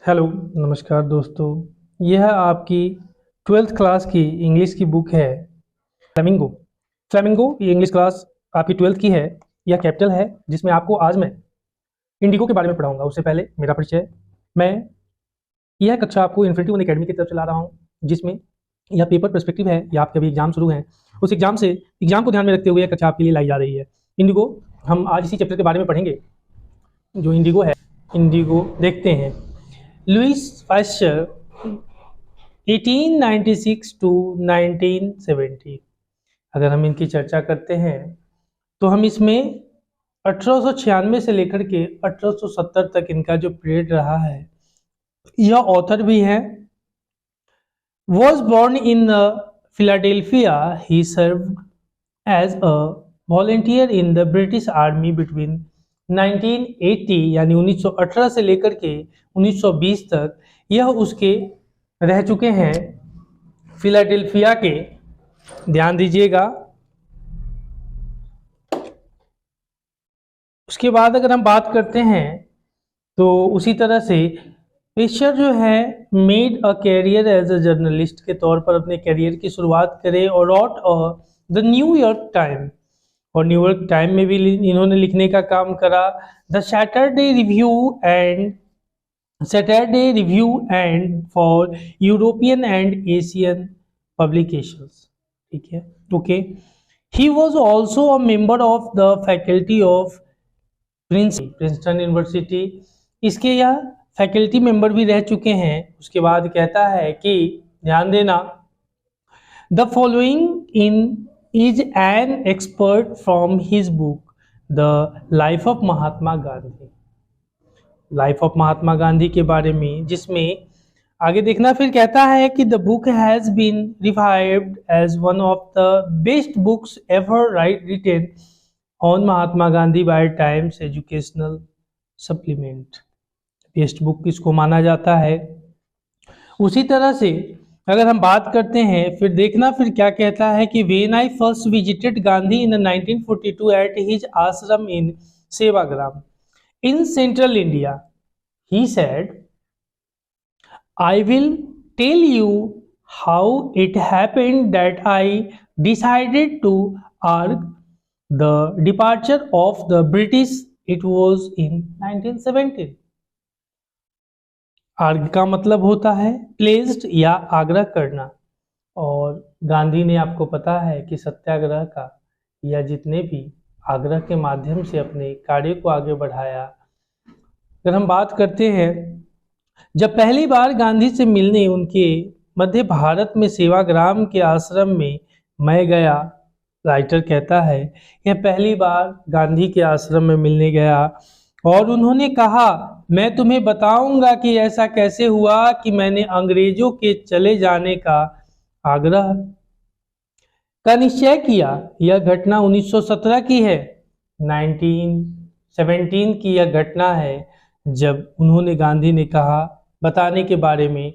Hello नमस्कार दोस्तों। यह आपकी ट्वेल्थ क्लास की इंग्लिश की बुक है फ्लेमिंगो। फ्लेमिंगो ये इंग्लिश क्लास आपकी ट्वेल्थ की है। यह कैपिटल है जिसमें आपको आज मैं इंडिगो के बारे में पढ़ाऊंगा। उससे पहले मेरा परिचय, मैं यह कक्षा आपको इन्फिनिटी वन एकेडमी की तरफ चला रहा हूँ, जिसमें यह पेपर पर्सपेक्टिव है या आपके अभी एग्जाम शुरू हैं, उस एग्जाम को ध्यान में रखते हुए यह कक्षा आपके लिए लाई जा रही है। इंडिगो, हम आज इसी चैप्टर के बारे में पढ़ेंगे जो इंडिगो है। इंडिगो देखते हैं। Louis Pasteur 1896 to 1970। अगर हम इनकी चर्चा करते हैं तो हम इसमें 1896 से लेकर के 1870 तक इनका जो पीरियड रहा है, यह ऑथर भी है। Was born in Philadelphia, he served as a volunteer in the British army between 1980 यानी 1918 से लेकर के 1920 तक यह उसके रह चुके हैं फिलाडेल्फिया के। ध्यान दीजिएगा। उसके बाद अगर हम बात करते हैं तो उसी तरह से पेशर जो है made a career as a journalist के तौर पर अपने कैरियर की शुरुआत करे और रॉट द न्यूयॉर्क टाइम, और न्यूयॉर्क टाइम में भी इन्होंने लिखने का काम करा। The Saturday Review and for European and Asian publications. ठीक है, okay. He was also a member of the faculty of Princeton University. इसके यह फैकल्टी मेंबर भी रह चुके हैं। उसके बाद कहता है कि ध्यान देना, the following in is an expert from his book the life of Mahatma Gandhi. Life of Mahatma Gandhi के बारे में, जिसमें आगे देखना फिर कहता है कि the book has been revived as one of the best books ever written on Mahatma Gandhi by Times Educational Supplement. Best book इसको माना जाता है। उसी तरह से अगर हम बात करते हैं फिर देखना फिर क्या कहता है कि when I first visited Gandhi in 1942 at his आश्रम इन Sevagram in central India, he said, I will tell you how it happened that I decided to argue the departure of the British. It was in 1917. आर्ग का मतलब होता है placed या आग्रह करना, और गांधी ने आपको पता है कि सत्याग्रह का या जितने भी आग्रह के माध्यम से अपने कार्य को आगे बढ़ाया। अगर हम बात करते हैं, जब पहली बार गांधी से मिलने उनके मध्य भारत में सेवाग्राम के आश्रम में मैं गया, राइटर कहता है यह पहली बार गांधी के आश्रम में मिलने गया और उन्होंने कहा, मैं तुम्हें बताऊंगा कि ऐसा कैसे हुआ कि मैंने अंग्रेजों के चले जाने का आग्रह का निश्चय किया। यह घटना 1917 की है, 1917 की यह घटना है जब उन्होंने गांधी ने कहा बताने के बारे में।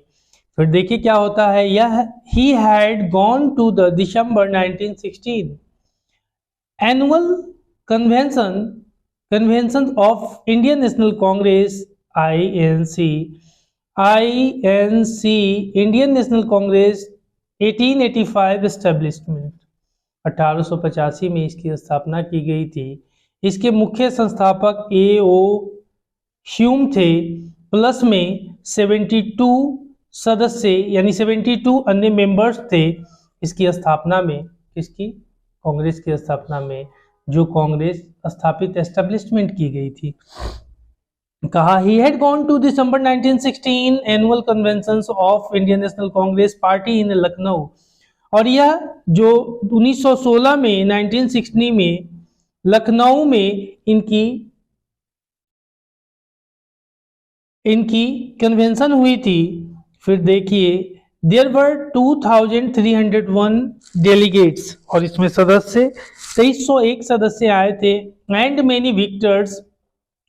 फिर देखिए क्या होता है, यह he had gone to the December 1916 annual convention of Indian National Congress INC Indian National Congress 1885 establishment. 1885 में इसकी स्थापना की गई थी। इसके मुख्य संस्थापक A.O. ह्यूम थे, प्लस में 72 सदस्य यानी 72 अन्य मेंबर्स थे इसकी स्थापना में। इसकी कांग्रेस की स्थापना में जो कांग्रेस स्थापित एस्टेब्लिशमेंट की गई थी। कहा he had gone to December 1916 annual conventions of Indian National Congress party in Lucknow, और यह जो 1916 में 1916 में लखनऊ में इनकी कन्वेंशन हुई थी। फिर देखिए देयर वर 2301 डेलीगेट्स, और इसमें सदस्य 2301 सदस्य आए थे। एंड मेनी विजिटर्स,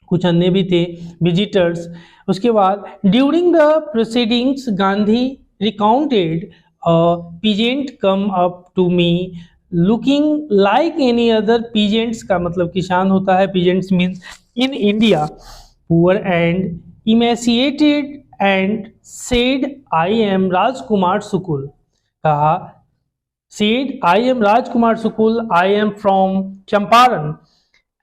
कुछ अन्य भी थे विजिटर्स। उसके बाद during the proceedings Gandhi recounted a peasant come up to me looking like any other. Peasants का मतलब किसान होता है, peasants means in India poor and emaciated and said, I am Rajkumar Sukul. कहा said, I am Rajkumar Sukul, I am from Champaran,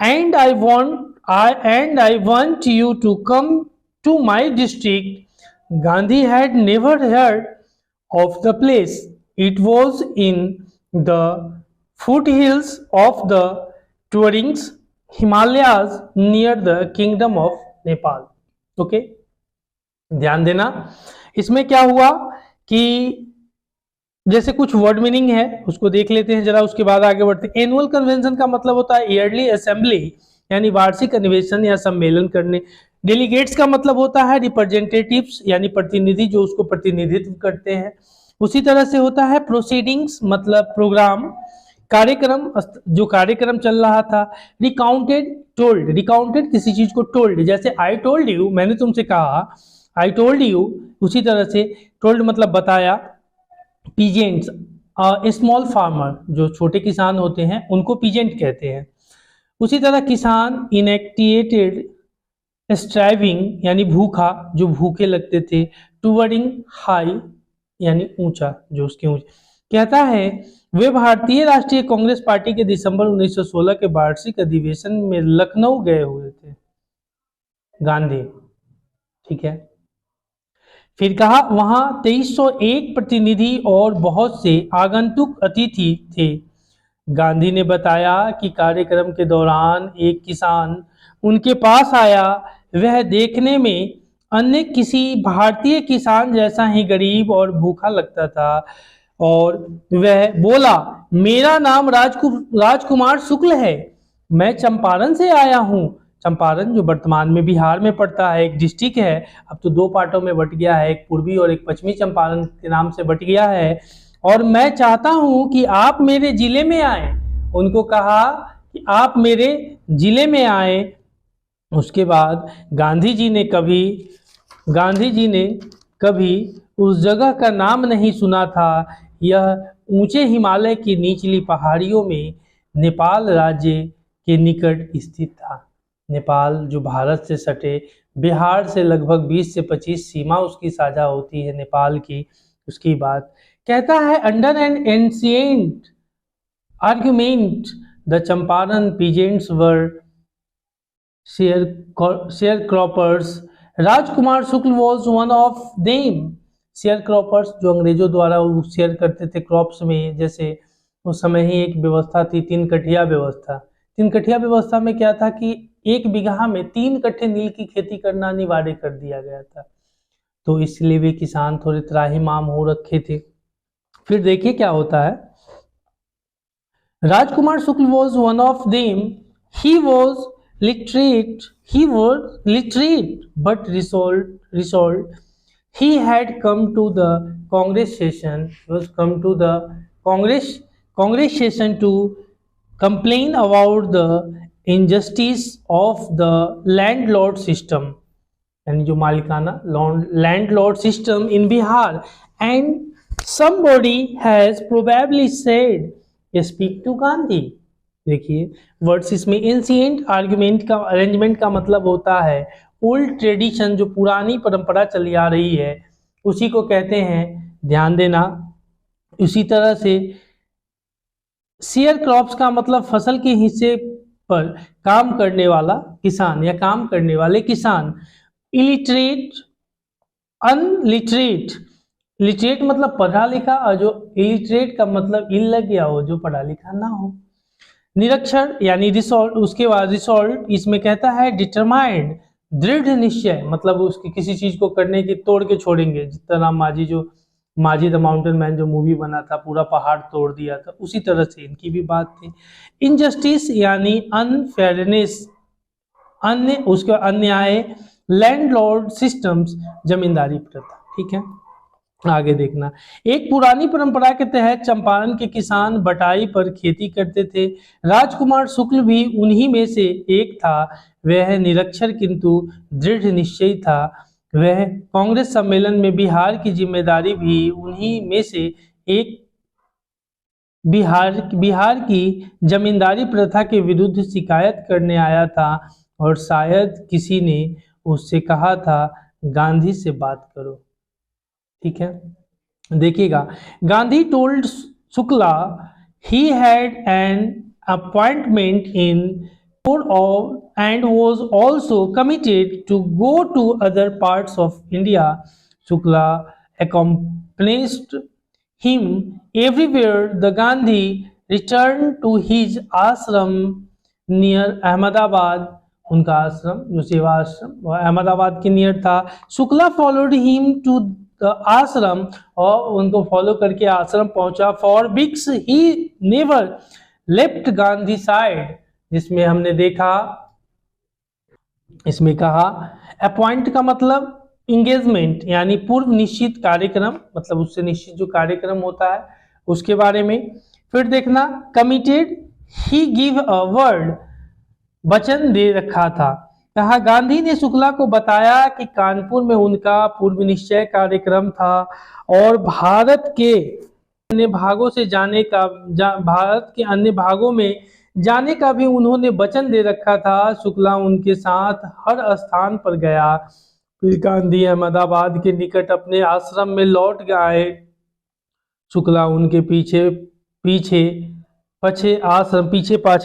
and I want you to come to my district. Gandhi had never heard of the place. It was in the foothills of the Tuarings Himalayas near the kingdom of Nepal. Okay, ध्यान देना. इसमें क्या हुआ कि जैसे कुछ word meaning है उसको देख लेते हैं जरा, उसके बाद आगे बढ़ते हैं. एनुअल कन्वेंशन का मतलब होता है ईयरली असेंबली, यानी वार्षिक अधिवेशन या सम्मेलन करने. डेलीगेट्स का मतलब होता है रिप्रेजेंटेटिव्स, यानी प्रतिनिधि जो उसको प्रतिनिधित्व करते हैं. उसी तरह से होता है प्रोसीडिंग्स, मतलब प्रोग्राम, कार्यक्रम, जो कार्यक्रम चल रहा था. रिकाउंटेड, टोल्ड, रिकाउंटेड किसी चीज को टोल्ड, जैसे आई टोल्ड यू, मैंने तुमसे कहा, आई टोल्ड यू. उसी तरह से टोल्ड मतलब बताया. पीजेंट्स, स्मॉल फार्मर, जो छोटे किसान होते हैं उनको पीजेंट कहते हैं. उसी तरह किसान, इनएक्टिएटेड, स्ट्राइविंग यानी भूखा, जो भूखे लगते थे. टूवर्डिंग, हाई यानी ऊंचा, जो उसके ऊंचे. कहता है वे भारतीय राष्ट्रीय कांग्रेस पार्टी के दिसंबर 1916 के वार्षिक अधिवेशन में लखनऊ गए हुए थे, गांधी. ठीक है. फिर कहा वहां 2301 प्रतिनिधि और बहुत से आगंतुक अतिथि थे. गांधी ने बताया कि कार्यक्रम के दौरान एक किसान उनके पास आया. वह देखने में अन्य किसी भारतीय किसान जैसा ही गरीब और भूखा लगता था और वह बोला, मेरा नाम राजकुमार शुक्ल है, मैं चंपारण से आया हूँ. चंपारण जो वर्तमान में बिहार में पड़ता है, एक डिस्ट्रिक्ट है, अब तो दो पार्टों में बट गया है, एक पूर्वी और एक पश्चिमी चंपारण के नाम से बट गया है, और मैं चाहता हूँ कि आप मेरे जिले में आए. उनको कहा कि आप मेरे जिले में आए. उसके बाद गांधी जी ने कभी उस जगह का नाम नहीं सुना था. यह ऊंचे हिमालय की निचली पहाड़ियों में नेपाल राज्य के निकट स्थित था. नेपाल जो भारत से सटे, बिहार से लगभग 20 से 25 सीमा उसकी साझा होती है नेपाल की. उसकी बात कहता है, under an ancient argument the Champaran peasants were sharecroppers. Rajkumar Shukla was one of them. Sharecroppers जो अंग्रेजों द्वारा शेयर करते थे क्रॉप्स में, जैसे उस समय ही एक व्यवस्था थी तीन कठिया व्यवस्था. तीन कठिया व्यवस्था में क्या था कि एक बीघा में 3 कट्ठे नील की खेती करना अनिवार्य कर दिया गया था. तो इसलिए वे किसान थोड़े त्राहिमाम हो रखे थे. फिर देखिए क्या होता है. Rajkumar Shukla was one of them. He was literate but resolved. He had come to the Congress session. Congress session to complain about the injustice of the landlord system, यानी जो मालिकाना landlord system in Bihar, and somebody has probably said speak to Gandhi. देखिए words इसमें. Ancient argument का arrangement का मतलब होता है ओल्ड ट्रेडिशन, जो पुरानी परंपरा चली आ रही है उसी को कहते हैं. ध्यान देना. उसी तरह से शेयर क्रॉप्स का मतलब फसल के हिस्से पर काम करने वाला किसान या काम करने वाले किसान. इलिटरेट, अनलिटरेट, लिटरेट मतलब पढ़ा लिखा, और जो इलिटरेट का मतलब इल लग गया हो, जो पढ़ा लिखा ना हो. निरक्षर यानी रिसोल्व. उसके बाद रिसोल्व इसमें कहता है डिटरमाइंड, दृढ़ निश्चय, मतलब उसकी किसी चीज को करने की तोड़ के छोड़ेंगे. जिस तरह माजी द माउंटेन मैन जो मूवी बना था, पूरा पहाड़ तोड़ दिया था, उसी तरह से इनकी भी बात थी. इनजस्टिस यानी अनफेयरनेस, उसका अन्याय. लैंडलॉर्ड सिस्टम्स, जमींदारी प्रथा. ठीक है, आगे देखना. एक पुरानी परंपरा के तहत चंपारण के किसान बटाई पर खेती करते थे. राजकुमार शुक्ल भी उन्हीं में से एक था. वह निरक्षर किंतु दृढ़ निश्चयी था. वह कांग्रेस सम्मेलन में बिहार की जिम्मेदारी भी उन्हीं में से एक, बिहार की जमींदारी प्रथा के विरुद्ध शिकायत करने आया था, और शायद किसी ने उससे कहा था गांधी से बात करो। ठीक है, देखिएगा, Gandhi told Shukla he had an appointment in and was also committed to go to other parts of India. Shukla accompanied him everywhere. The Gandhi returned to his ashram near Ahmedabad. उनका आश्रम जो सेवा आश्रम वह अहमदाबाद के नियर था। Shukla followed him to the ashram, और उनको फॉलो करके आश्रम पहुंचा। For weeks he never left Gandhi side, जिसमें हमने देखा, इसमें कहा अपॉइंट का मतलब इंगेजमेंट यानी पूर्व निश्चित कार्यक्रम, मतलब उससे निश्चित जो कार्यक्रम होता है उसके बारे में। फिर देखना committed, he give a word, वचन दे रखा था। कहा गांधी ने शुक्ला को बताया कि कानपुर में उनका पूर्व निश्चय कार्यक्रम था और भारत के अन्य भागों से जाने का भारत के अन्य भागों में जाने का भी उन्होंने वचन दे रखा था। शुक्ला उनके साथ हर स्थान पर गया। फिर गांधी अहमदाबाद के निकट अपने आश्रम में लौट गए। शुक्ला उनके पीछे पाछे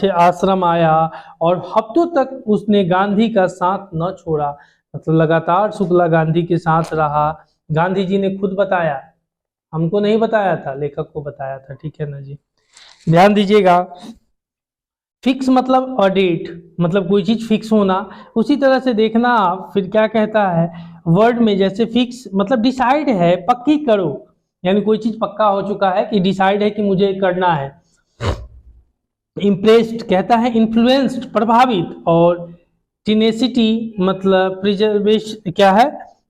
आश्रम आया और हफ्तों तक उसने गांधी का साथ न छोड़ा, मतलब लगातार शुक्ला गांधी के साथ रहा। गांधी जी ने खुद बताया, हमको नहीं बताया था, लेखक को बताया था। ठीक है ना जी, ध्यान दीजिएगा। फिक्स मतलब अ डेट, मतलब कोई चीज फिक्स होना। उसी तरह से देखना आप, फिर क्या कहता है वर्ड में, जैसे फिक्स मतलब डिसाइड है, पक्की करो, यानी कोई चीज पक्का हो चुका है कि डिसाइड है कि मुझे करना है। इम्प्रेस्ड कहता है इन्फ्लुएंस्ड, प्रभावित। और टिनेसिटी मतलब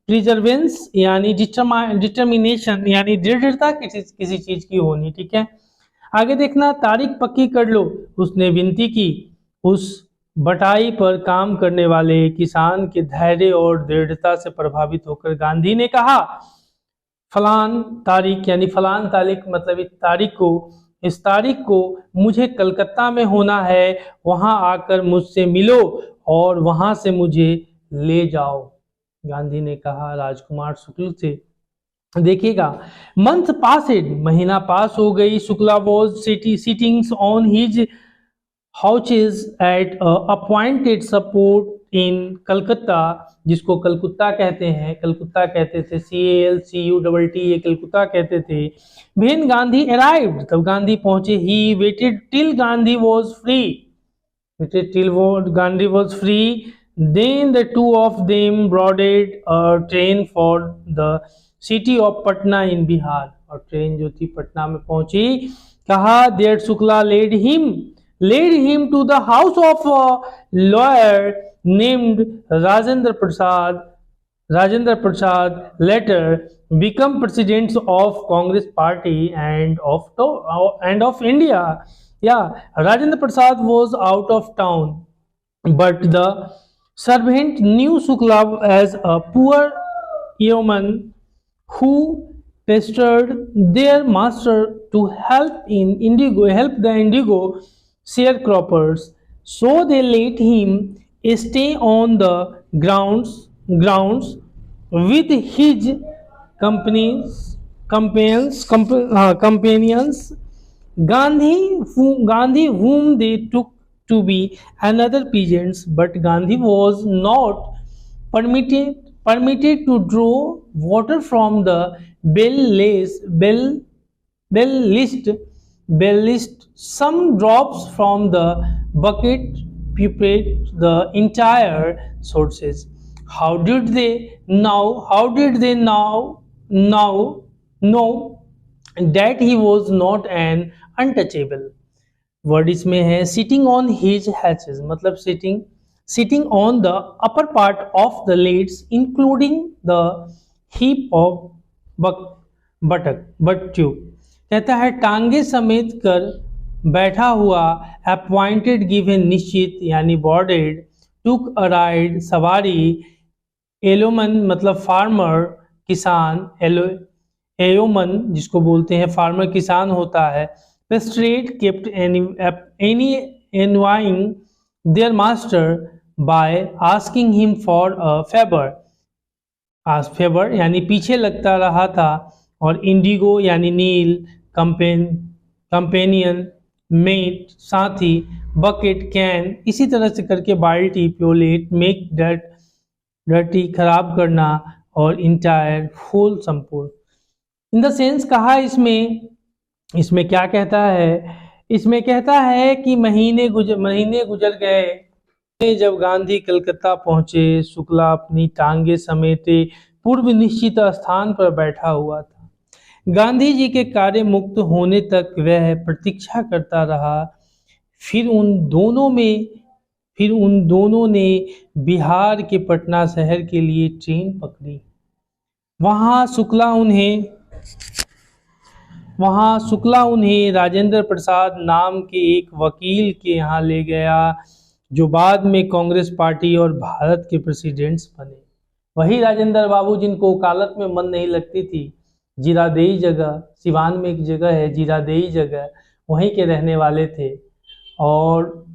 प्रिजर्वेंस यानी डिटर्मिनेशन यानी दृढ़ता किसी चीज की होनी। ठीक है, आगे देखना तारीख पक्की कर लो, उसने विनती की। उस बटाई पर काम करने वाले किसान के धैर्य और दृढ़ता से प्रभावित होकर गांधी ने कहा फलान तारीख यानी फलान तारीख मतलब इस तारीख को मुझे कलकत्ता में होना है, वहां आकर मुझसे मिलो और वहां से मुझे ले जाओ, गांधी ने कहा राजकुमार शुक्ल से। देखिएगा मंथ पासेड, महीना पास हो गई। Shukla was sittings on his houses at appointed support in Calcutta, जिसको कलकत्ता कहते हैं, कलकत्ता कहते थे, CALCUTT, ये कलकत्ता कहते थे। व्हेन गांधी अराइव्ड, तब गांधी पहुंचे। He waited till Gandhi was free, then the two of them boarded a train for the city of Patna in Bihar, और ट्रेन जो थी पटना में पहुंची। कहा there Shukla led him to the house of a lawyer named Rajendra Prasad, later become president of Congress party and of India. Yeah, Rajendra Prasad was out of town, but the servant knew Shukla as a poor yeoman who pestered their master to help the indigo sharecroppers. So they let him stay on the grounds with his companions. Gandhi, whom they took to be another peasants, but Gandhi was not permitted to draw water from the bell list. Some drops from the bucket pipette the entire sources. How did they know that he was not an untouchable? Word इसमें है sitting on his hatches, मतलब sitting on the upper part of the lids including the heap of बट्टू। कहता है टांगे समेत कर बैठा हुआ। अपॉइंटेड गिवन निश्चित यानी बॉर्डेड। टुक अ राइड सवारी। एलोमन मतलब फार्मर किसान, एयोमन जिसको बोलते हैं फार्मर किसान होता है। Pestrate kept annoying their master by asking him for a favor. Favour यानी पीछे लगता रहा था, और इंडिगो यानी नील, कंपेनियन, मेट साथी, बकेट, कैन, इसी तरह से करके बाल्टी, प्योलेट, मेक डर्टी खराब करना, और इंटायर फुल संपूर्ण। इन द सेंस कहा इसमें क्या कहता है, इसमें कहता है कि महीने गुजर गए जब गांधी कलकत्ता पहुंचे, शुक्ला अपनी टांगे समेटे पूर्व निश्चित स्थान पर बैठा हुआ था। गांधी जी के कार्य मुक्त होने तक वह प्रतीक्षा करता रहा। फिर उन दोनों ने बिहार के पटना शहर के लिए ट्रेन पकड़ी। वहां शुक्ला उन्हें राजेंद्र प्रसाद नाम के एक वकील के यहाँ ले गया, जो बाद में कांग्रेस पार्टी और भारत के प्रेसिडेंट्स बने। वही राजेंद्र बाबू जिनको वकालत में मन नहीं लगती थी, जीरादेई जगह, सिवान में एक जगह है जीरादेई जगह, वहीं के रहने वाले थे, और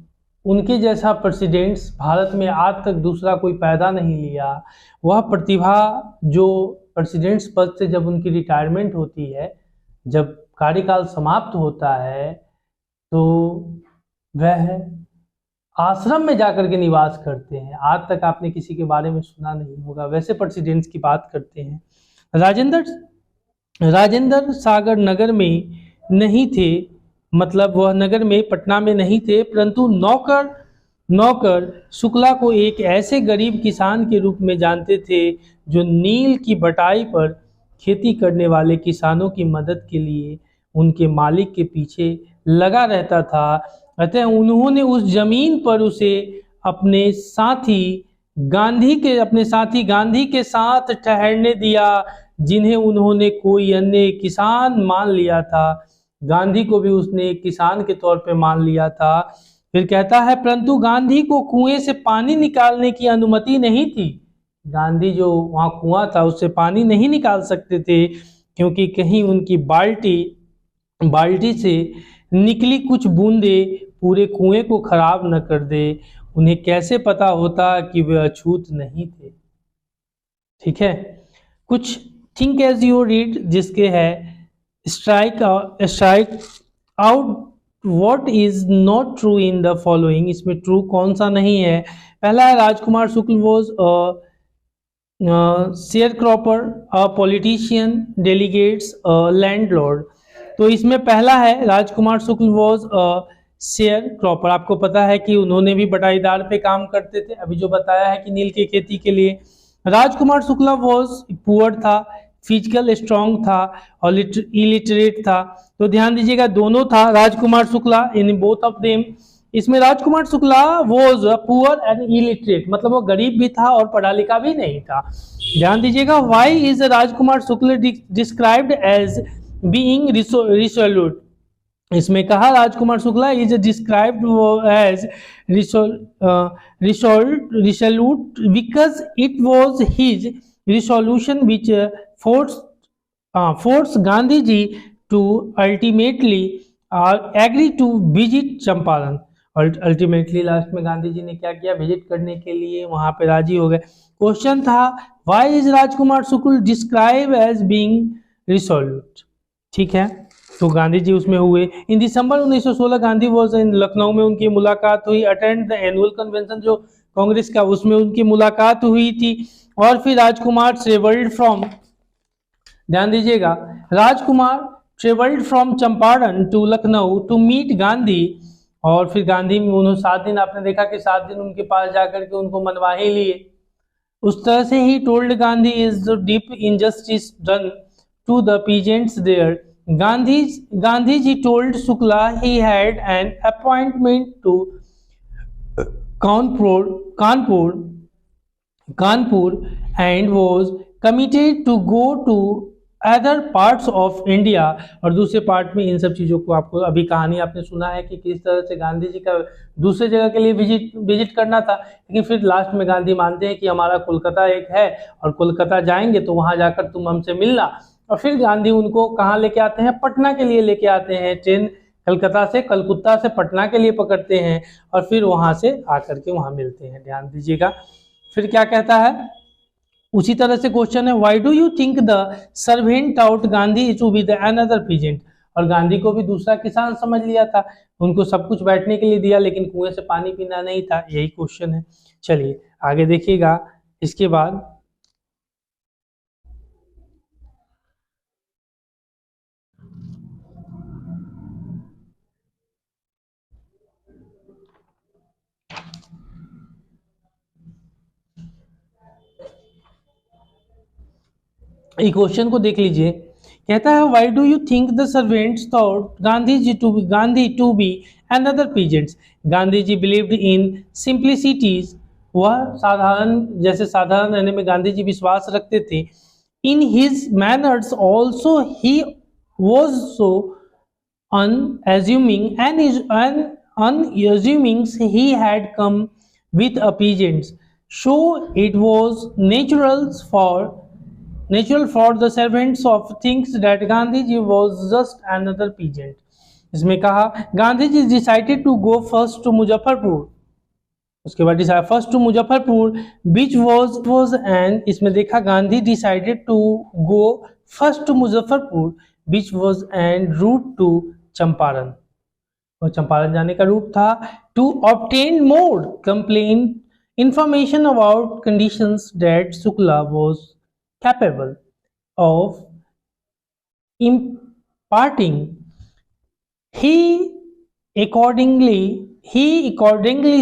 उनके जैसा प्रेसिडेंट्स भारत में आज तक दूसरा कोई पैदा नहीं लिया। वह प्रतिभा जो प्रेसिडेंट्स पद से जब उनकी रिटायरमेंट होती है, जब कार्यकाल समाप्त होता है, तो वह आश्रम में जाकर के निवास करते हैं। आज तक आपने किसी के बारे में सुना नहीं होगा, वैसे प्रेसिडेंट्स की बात करते हैं। राजेंद्र सागर नगर में नहीं थे, मतलब वह नगर में पटना में नहीं थे, परंतु नौकर शुक्ला को एक ऐसे गरीब किसान के रूप में जानते थे जो नील की बटाई पर खेती करने वाले किसानों की मदद के लिए उनके मालिक के पीछे लगा रहता था। अतः उन्होंने उस जमीन पर उसे अपने साथी गांधी के साथ ठहरने दिया, जिन्हें उन्होंने कोई अन्य किसान मान लिया था। गांधी को भी उसने एक किसान के तौर पे मान लिया था। फिर कहता है, परंतु गांधी को कुएं से पानी निकालने की अनुमति नहीं थी। गांधी जो वहाँ कुआं था उससे पानी नहीं निकाल सकते थे, क्योंकि कहीं उनकी बाल्टी से निकली कुछ बूंदे पूरे कुएं को खराब न कर दे। उन्हें कैसे पता होता कि वे अछूत नहीं थे। ठीक है, कुछ थिंक एज यू रीड जिसके है strike out what is not true in the following. इसमें ट्रू कौन सा नहीं है। पहला है Rajkumar Shukla was sharecropper, a politician, delegates, landlord. तो इसमें पहला है Rajkumar Shukla was sharecropper. आपको पता है कि उन्होंने भी बटाईदार पे काम करते थे, अभी जो बताया है कि नील की खेती के लिए। राजकुमार शुक्ला वॉज पुअर था, फिजिकल स्ट्रांग था और इलिटरेट था। तो ध्यान दीजिएगा दोनों था Rajkumar Shukla in both of them. इसमें Rajkumar Shukla was poor and illiterate, मतलब वो गरीब भी था और पढ़ा लिखा भी नहीं था। ध्यान दीजिएगा, why is Rajkumar Shukla described as being resolute. इसमें कहा Rajkumar Shukla is described as resolute because it was his resolution which forced Gandhi ji to ultimately agree to visit Champaran. और अल्टीमेटली लास्ट में गांधी जी ने क्या किया, विजिट करने के लिए वहां पे राजी हो गए। क्वेश्चन था why is Rajkumar Shukla describe as being resolute. ठीक है, तो गांधी जी उसमें हुए। In December 1916 Gandhi was in Lucknow में उनकी मुलाकात हुई। अटेंड द एनुअल कन्वेंशन जो कांग्रेस का, उसमें उनकी मुलाकात हुई थी। और फिर राजकुमार ट्रेवल्ड फ्रॉम, ध्यान दीजिएगा, Rajkumar travelled from Champaran to Lucknow to meet Gandhi. और फिर गांधी में उन्होंने 7 दिन, आपने देखा कि 7 दिन उनके पास जाकर के उनको मनवा ही लिए। उस तरह से he told Gandhi is the deep injustice done to the peasants there. Gandhi ji told Shukla he had an appointment to Kanpur and was committed to go to other parts of India। और दूसरे पार्ट में इन सब चीज़ों को आपको अभी कहानी आपने सुना है कि किस तरह से गांधी जी का दूसरे जगह के लिए विजिट करना था। लेकिन फिर लास्ट में गांधी मानते हैं कि हमारा कोलकाता एक है और कोलकाता जाएंगे तो वहाँ जाकर तुम हमसे मिलना। और फिर गांधी उनको कहाँ लेके आते हैं, पटना के लिए लेके आते हैं। ट्रेन कलकत्ता से पटना के लिए पकड़ते हैं और फिर वहाँ से आकर के वहाँ मिलते हैं। ध्यान दीजिएगा, फिर क्या कहता है, उसी तरह से क्वेश्चन है, why do you think the servant out Gandhi to be the another peasant. और गांधी को भी दूसरा किसान समझ लिया था, उनको सब कुछ बैठने के लिए दिया लेकिन कुएं से पानी पीना नहीं था, यही क्वेश्चन है। चलिए आगे देखिएगा। इसके बाद ये क्वेश्चन को देख लीजिए। कहता है, why do you think the servants thought Gandhi to be another peasants. Gandhi ji believed in simplicities, वह साधारण, जैसे साधारण रहने में गांधी जी विश्वास रखते थे। In his manners also he was so unassuming and unassuming he had come with a peasants, so it was natural for the servants of things that Gandhiji was just another peasant. इसमें कहा Gandhi ji decided to go first to Muzaffarpur, उसके बाद first to Muzaffarpur which was and, इसमें देखा Gandhi decided to go first to Muzaffarpur which was and route to Champaran, और चंपारण जाने का route था। To obtain more complain information about conditions that Shukla was capable of imparting. He accordingly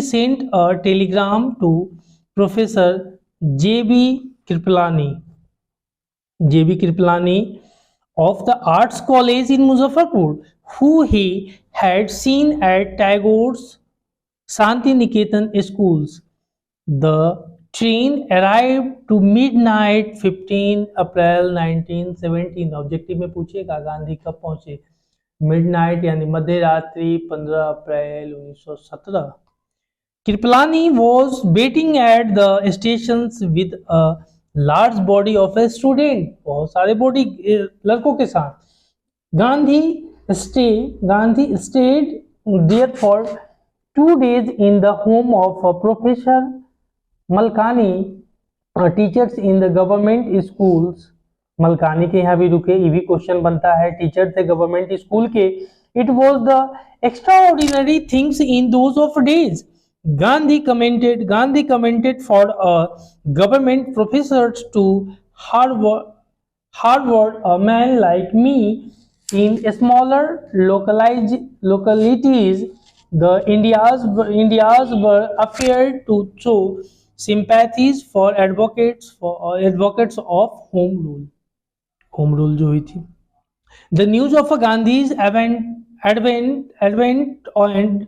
sent a telegram to Professor J.B. Kripalani of the Arts College in Muzaffarpur, who he had seen at Tagore's Shantiniketan schools. The train arrived to midnight 15 April 1917. Objective में पूछेगा गांधी कब पहुंचे, midnight यानी मध्य रात्रि 15 अप्रैल 1917। Kripalani was waiting at the stations with a large body of a student, बहुत सारे body लड़कों के साथ। Gandhi stayed there for 2 days in the home of Professor Malkani, teachers in the government schools. Malkani के यहाँ भी रुके, ये भी क्वेश्चन बनता है, टीचर थे गवर्नमेंट स्कूल के। It was the extraordinary things in those of days. Gandhi commented for a government professor to Harvard a man like me in smaller localities the Indias were appeared to show sympathies for advocates of home rule जो हुई थी। The news of Gandhi's advent and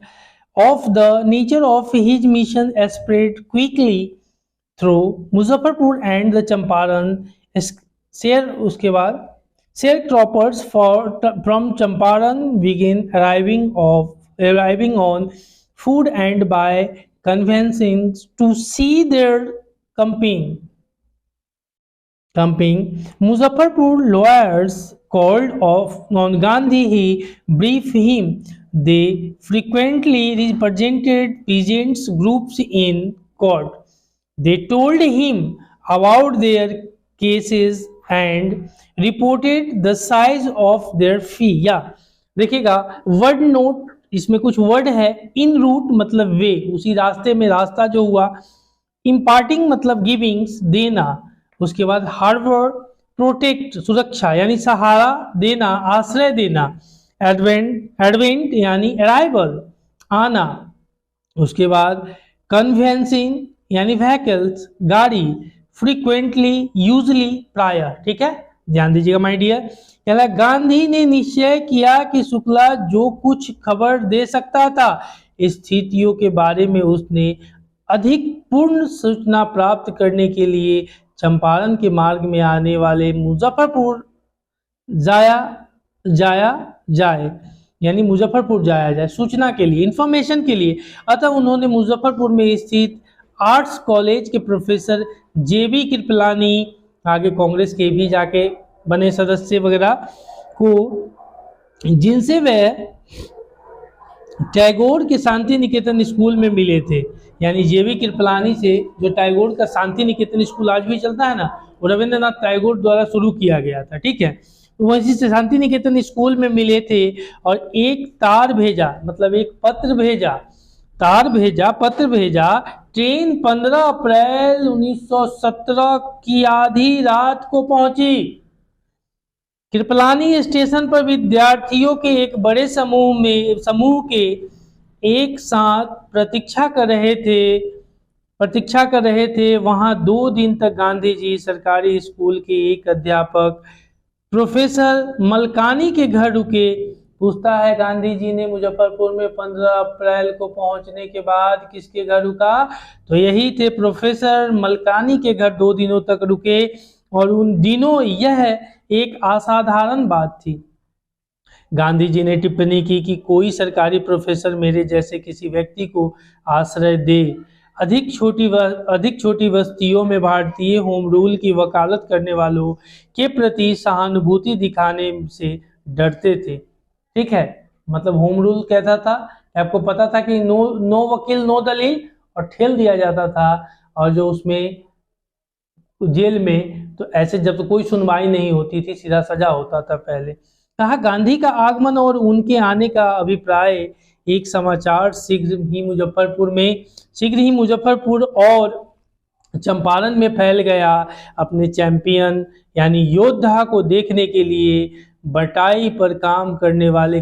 of the nature of his mission spread quickly through Muzaffarpur and the Champaran. उसके बाद sharecroppers from Champaran began arriving on food and by conveyancing to see their camping. Muzaffarpur lawyers called on Gandhi. He briefed him. They frequently represented peasants groups in court. They told him about their cases and reported the size of their fee. या देखिएगा word note, इसमें कुछ word है। इन root मतलब वे, उसी रास्ते में रास्ता जो हुआ। इम्पार्टिंग मतलब गिविंग्स देना। उसके बाद हार्वर्ड प्रोटेक्ट सुरक्षा यानी सहारा देना, आश्रय देना। एडवेंट यानी अराइवल आना। उसके बाद कन्वेंसिंग यानी व्हीकल्स गाड़ी। फ्रीक्वेंटली यूजली प्रायः, ठीक है, ध्यान दीजिएगा माय डियर। कहला गांधी ने निश्चय किया कि शुक्ला जो कुछ खबर दे सकता था, स्थितियों के बारे में उसने अधिक पूर्ण सूचना प्राप्त करने के लिए चंपारण के मार्ग में आने वाले मुजफ्फरपुर जाए सूचना के लिए, इंफॉर्मेशन के लिए। अतः उन्होंने मुजफ्फरपुर में स्थित आर्ट्स कॉलेज के प्रोफेसर जेबी कृपलानी, आगे कांग्रेस के भी जाके बने सदस्य वगैरह को, जिनसे वह टैगोर के शांति निकेतन स्कूल में मिले थे। यानी जेवी कृपलानी से, जो टैगोर का शांति निकेतन स्कूल आज भी चलता है ना, वो रविंद्रनाथ टैगोर द्वारा शुरू किया गया था, ठीक है। तो वहीं से शांति निकेतन स्कूल में मिले थे और एक तार भेजा, मतलब एक पत्र भेजा, तार भेजा, पत्र भेजा। ट्रेन 15 अप्रैल 1917 की आधी रात को पहुंची। कृपलानी स्टेशन पर विद्यार्थियों के एक बड़े समूह के एक साथ प्रतीक्षा कर रहे थे। वहां 2 दिन तक गांधी जी सरकारी स्कूल के एक अध्यापक प्रोफेसर मलकानी के घर रुके। पूछता है गांधी जी ने मुजफ्फरपुर में 15 अप्रैल को पहुंचने के बाद किसके घर रुका, तो यही थे प्रोफेसर मलकानी के घर 2 दिनों तक रुके। और उन दिनों यह एक असाधारण बात थी। गांधी जी ने टिप्पणी की कि कोई सरकारी प्रोफेसर मेरे जैसे किसी व्यक्ति को आश्रय दे। अधिक छोटी बस्तियों में भारतीय होम रूल की वकालत करने वालों के प्रति सहानुभूति दिखाने से डरते थे, ठीक है। मतलब होम रूल कहता था, आपको पता था कि नो वकील नो दलील, और ठेल दिया जाता था। और जो उसमें जेल में तो ऐसे जब तो कोई सुनवाई नहीं होती थी, सीधा सजा होता था पहले। कहा गांधी का आगमन और उनके आने का अभिप्राय एक समाचार शीघ्र ही मुजफ्फरपुर और चंपारण में फैल गया। अपने चैंपियन यानी योद्धा को देखने के लिए बटाई पर काम करने वाले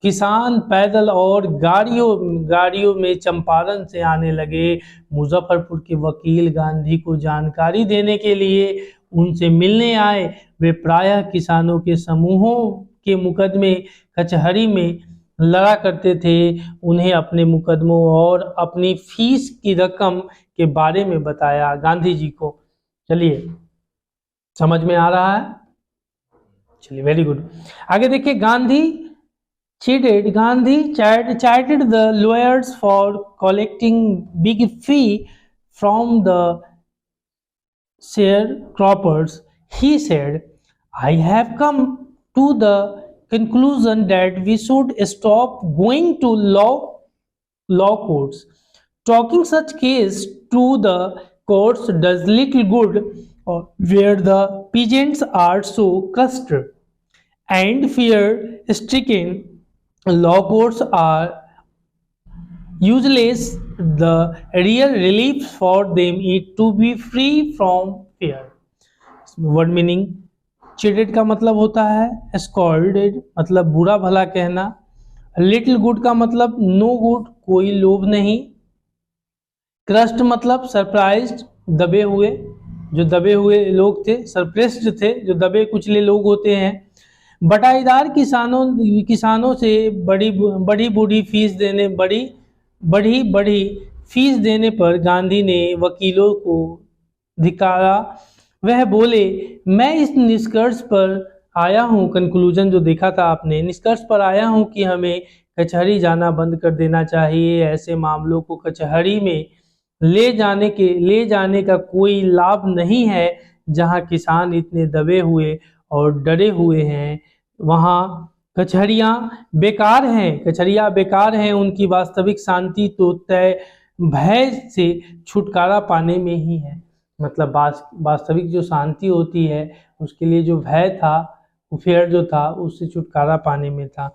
किसान पैदल और गाड़ियों में चंपारण से आने लगे। मुजफ्फरपुर के वकील गांधी को जानकारी देने के लिए उनसे मिलने आए। वे प्रायः किसानों के समूहों के मुकदमे कचहरी में लड़ा करते थे। उन्हें अपने मुकदमों और अपनी फीस की रकम के बारे में बताया गांधी जी को। चलिए, समझ में आ रहा है? चलिए, वेरी गुड। आगे देखिए, Gandhi chided the lawyers for collecting big fee from the sharecroppers. He said, I have come to the conclusion that we should stop going to law courts. Talking such case to the courts does little good where the peasants are so crushed and fear-stricken. Law courts are useless. The real relief for them is to be free from fear. Word meaning, chided का मतलब होता है scolded, मतलब बुरा भला कहना। Little good का मतलब नो गुड, कोई लोभ नहीं। क्रस्ट मतलब सरप्राइज्ड, दबे हुए, जो दबे हुए लोग थे। सरप्रेस्ड थे, जो दबे कुचले लोग होते हैं। बटाईदार किसानों से बड़ी फीस देने पर गांधी ने वकीलों को धिक्कारा। वह बोले, मैं इस निष्कर्ष पर आया हूँ, कंक्लूजन जो देखा था आपने, निष्कर्ष पर आया हूँ कि हमें कचहरी जाना बंद कर देना चाहिए। ऐसे मामलों को कचहरी में ले जाने का कोई लाभ नहीं है। जहाँ किसान इतने दबे हुए और डरे हुए हैं, वहाँ कचहरियाँ बेकार हैं। उनकी वास्तविक शांति तो तय भय से छुटकारा पाने में ही है। मतलब वास्तविक जो शांति होती है उसके लिए जो भय था, फेयर जो था, उससे छुटकारा पाने में था।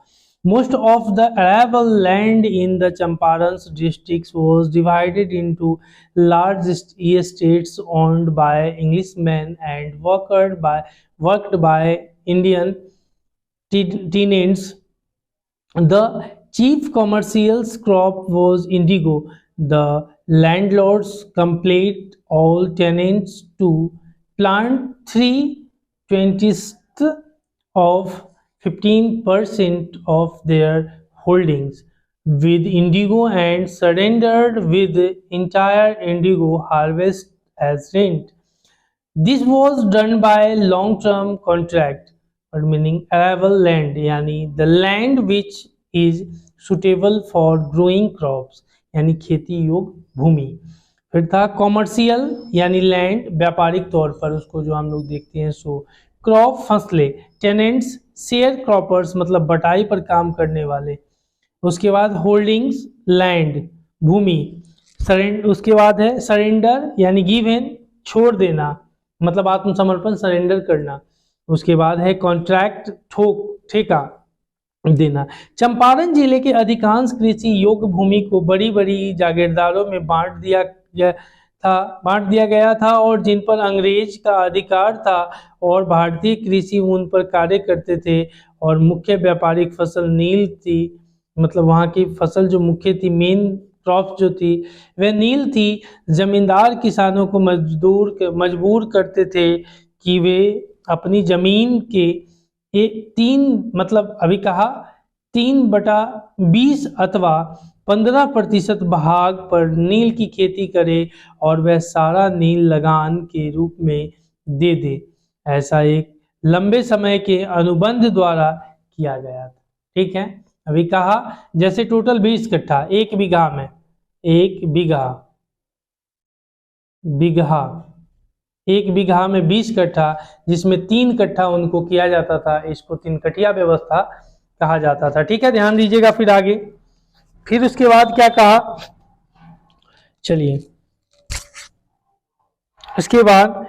Most of the arable land in the Champaran districts was divided into large estates owned by Englishmen and worked by Indian tenants. The chief commercial crop was indigo. The landlords compelled all tenants to plant 3/20 of 15% of their holdings with indigo and surrendered with entire indigo harvest as rent. This was done by long-term contract, meaning arable land, यानी the land which is suitable for growing crops, यानी खेती योग भूमि। फिर था commercial यानी land, व्यापारिक तौर पर उसको जो हम लोग देखते हैं सो। क्रॉप फसलें, टेनेंट्स शेयर क्रॉपर्स मतलब बटाई पर काम करने वाले। उसके बाद होल्डिंग्स लैंड भूमि, उसके बाद है सरेंडर यानी गिव इन छोड़ देना, मतलब आत्मसमर्पण, सरेंडर करना। उसके बाद है कॉन्ट्रैक्ट ठेका देना। चंपारण जिले के अधिकांश कृषि योग्य भूमि को बड़ी बड़ी जागीरदारों में बांट दिया गया था और जिन पर अंग्रेज का अधिकार था और भारतीय कृषि उन पर कार्य करते थे। और मुख्य व्यापारिक फसल नील थी, मतलब वहाँ की फसल जो मुख्य थी, मेन क्रॉप जो थी वह नील थी। जमींदार किसानों को मजबूर करते थे कि वे अपनी जमीन के मतलब अभी कहा 3/20 अथवा 15% भाग पर नील की खेती करे और वह सारा नील लगान के रूप में दे दे। ऐसा एक लंबे समय के अनुबंध द्वारा किया गया था। ठीक है, अभी कहा जैसे टोटल 20 कट्ठा, एक बीघा में, एक बीघा में 20 कट्ठा, जिसमें 3 कट्ठा उनको किया जाता था। इसको 3 कट्ठिया व्यवस्था कहा जाता था। ठीक है, ध्यान दीजिएगा। फिर आगे, फिर उसके बाद क्या कहा, चलिए उसके बाद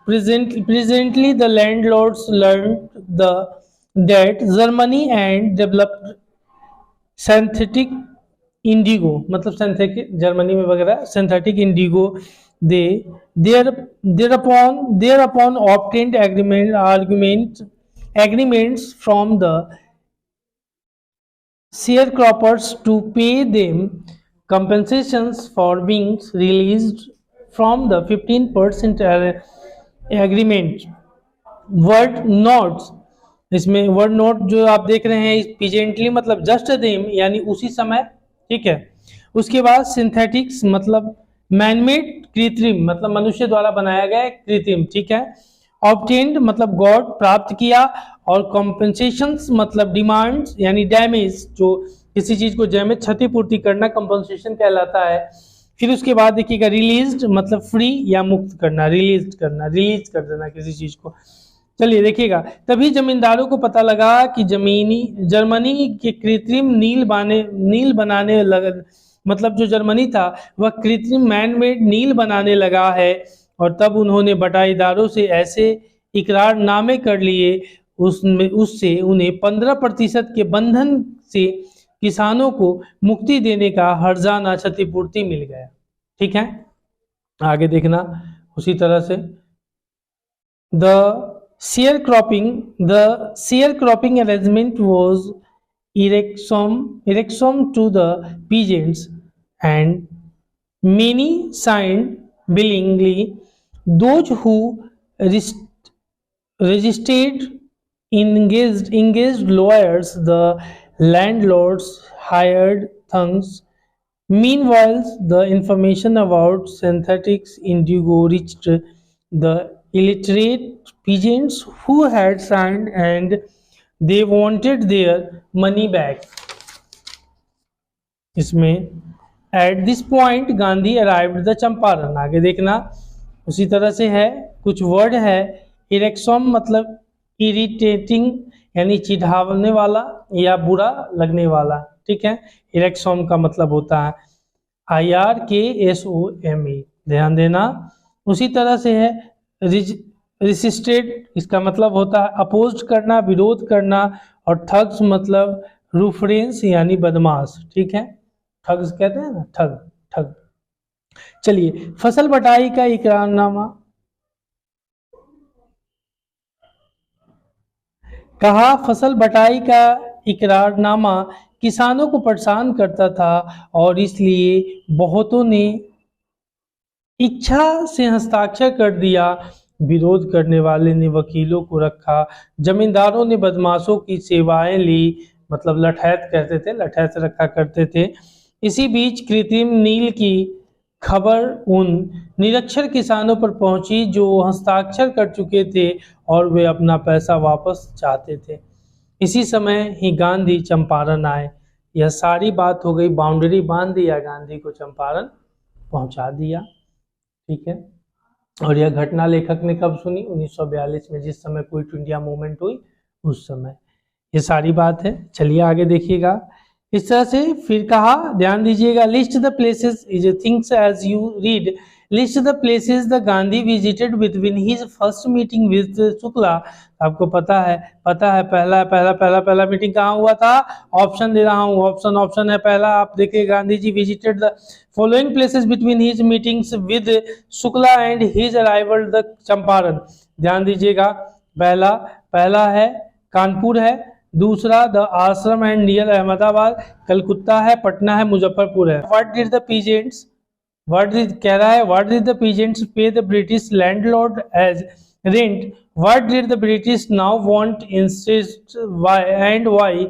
presently the landlords learned that Germany and developed synthetic indigo, मतलब सिंथेटिक, जर्मनी में वगैरह synthetic Indigo, thereupon obtained agreements from the sharecroppers to pay them compensations for being released from the 15% agreement. Word notes, इसमें word note जो आप देख रहे हैं presently मतलब जस्ट देम यानी उसी समय। ठीक है, उसके बाद सिंथेटिक्स मतलब मैनमेड, कृत्रिम मतलब मनुष्य द्वारा बनाया गया कृत्रिम। ठीक है, ऑब्टेन्ड मतलब गॉड प्राप्त किया, और कॉम्पेंसेशंस मतलब डिमांड्स यानी डैमेज, जो किसी चीज को डैमेज क्षतिपूर्ति करना कंपनसेशन कहलाता है। फिर उसके बाद देखिएगा रिलीज्ड मतलब फ्री या मुक्त करना, रिलीज कर देना किसी चीज को। चलिए देखिएगा, तभी जमींदारों को पता लगा कि जर्मनी के कृत्रिम नील बनाने लगा, मतलब जो जर्मनी था वह कृत्रिम मैनमेड नील बनाने लगा है। और तब उन्होंने बटाईदारों से ऐसे इकरारनामे कर लिए उससे उन्हें 15% के बंधन से किसानों को मुक्ति देने का हर्जाना क्षतिपूर्ति मिल गया। ठीक है, आगे देखना उसी तरह से the sharecropping arrangement was irksome to the peasants, and many signed willingly. Those who resisted engaged lawyers, the landlords hired thugs. Meanwhile, the information about synthetics indigo reached the illiterate peasants who had signed, and they wanted their money back. इसमें at this point Gandhi arrived the Champaran. आगे देखना उसी तरह से है, कुछ word है। इरेक्सोम मतलब इरिटेटिंग यानी चिढ़ाने वाला या बुरा लगने वाला। ठीक है, इरेक्सोम का मतलब होता है IRKSOME, ध्यान देना। उसी तरह से है रेसिस्टेड, इसका मतलब होता है अपोज करना, विरोध करना। और ठग्स मतलब रूफरेंस यानी बदमाश। ठीक है, ठग्स कहते हैं ना, ठग। चलिए, फसल बटाई का इकरारनामा कहा, फसल बटाई का इकरारनामा किसानों को परेशान करता था और इसलिए बहुतों ने इच्छा से हस्ताक्षर कर दिया। विरोध करने वाले ने वकीलों को रखा, जमींदारों ने बदमाशों की सेवाएं ली, मतलब लठैत कहते थे, लठैत रखा करते थे। इसी बीच कृत्रिम नील की खबर उन निरक्षर किसानों पर पहुंची जो हस्ताक्षर कर चुके थे और वे अपना पैसा वापस चाहते थे। इसी समय ही गांधी चंपारण आए। यह सारी बात हो गई, बाउंड्री बांध दिया, गांधी को चंपारण पहुंचा दिया। ठीक है, और यह घटना लेखक ने कब सुनी? 1942 में, जिस समय क्विट इंडिया मूवमेंट हुई उस समय। ये सारी बात है। चलिए आगे देखिएगा। इस तरह से फिर कहा, ध्यान दीजिएगा, list the places is things as you read, list the places the Gandhi visited between his first meeting with Shukla. आपको पता है पहला पहला पहला पहला मीटिंग कहाँ हुआ था? ऑप्शन दे रहा हूँ, ऑप्शन है पहला, आप देखिए, Gandhi ji visited the following places between his meetings with Shukla and his arrival the Champaran. ध्यान दीजिएगा, पहला है कानपुर है, दूसरा द आश्रम एंड नियर अहमदाबाद, कलकत्ता है, पटना है, मुजफ्फरपुर है। व्हाट डिड द पीजेंट्स, कह रहा है what did the peasants pay the British landlord as rent, what did the British now want instead and why,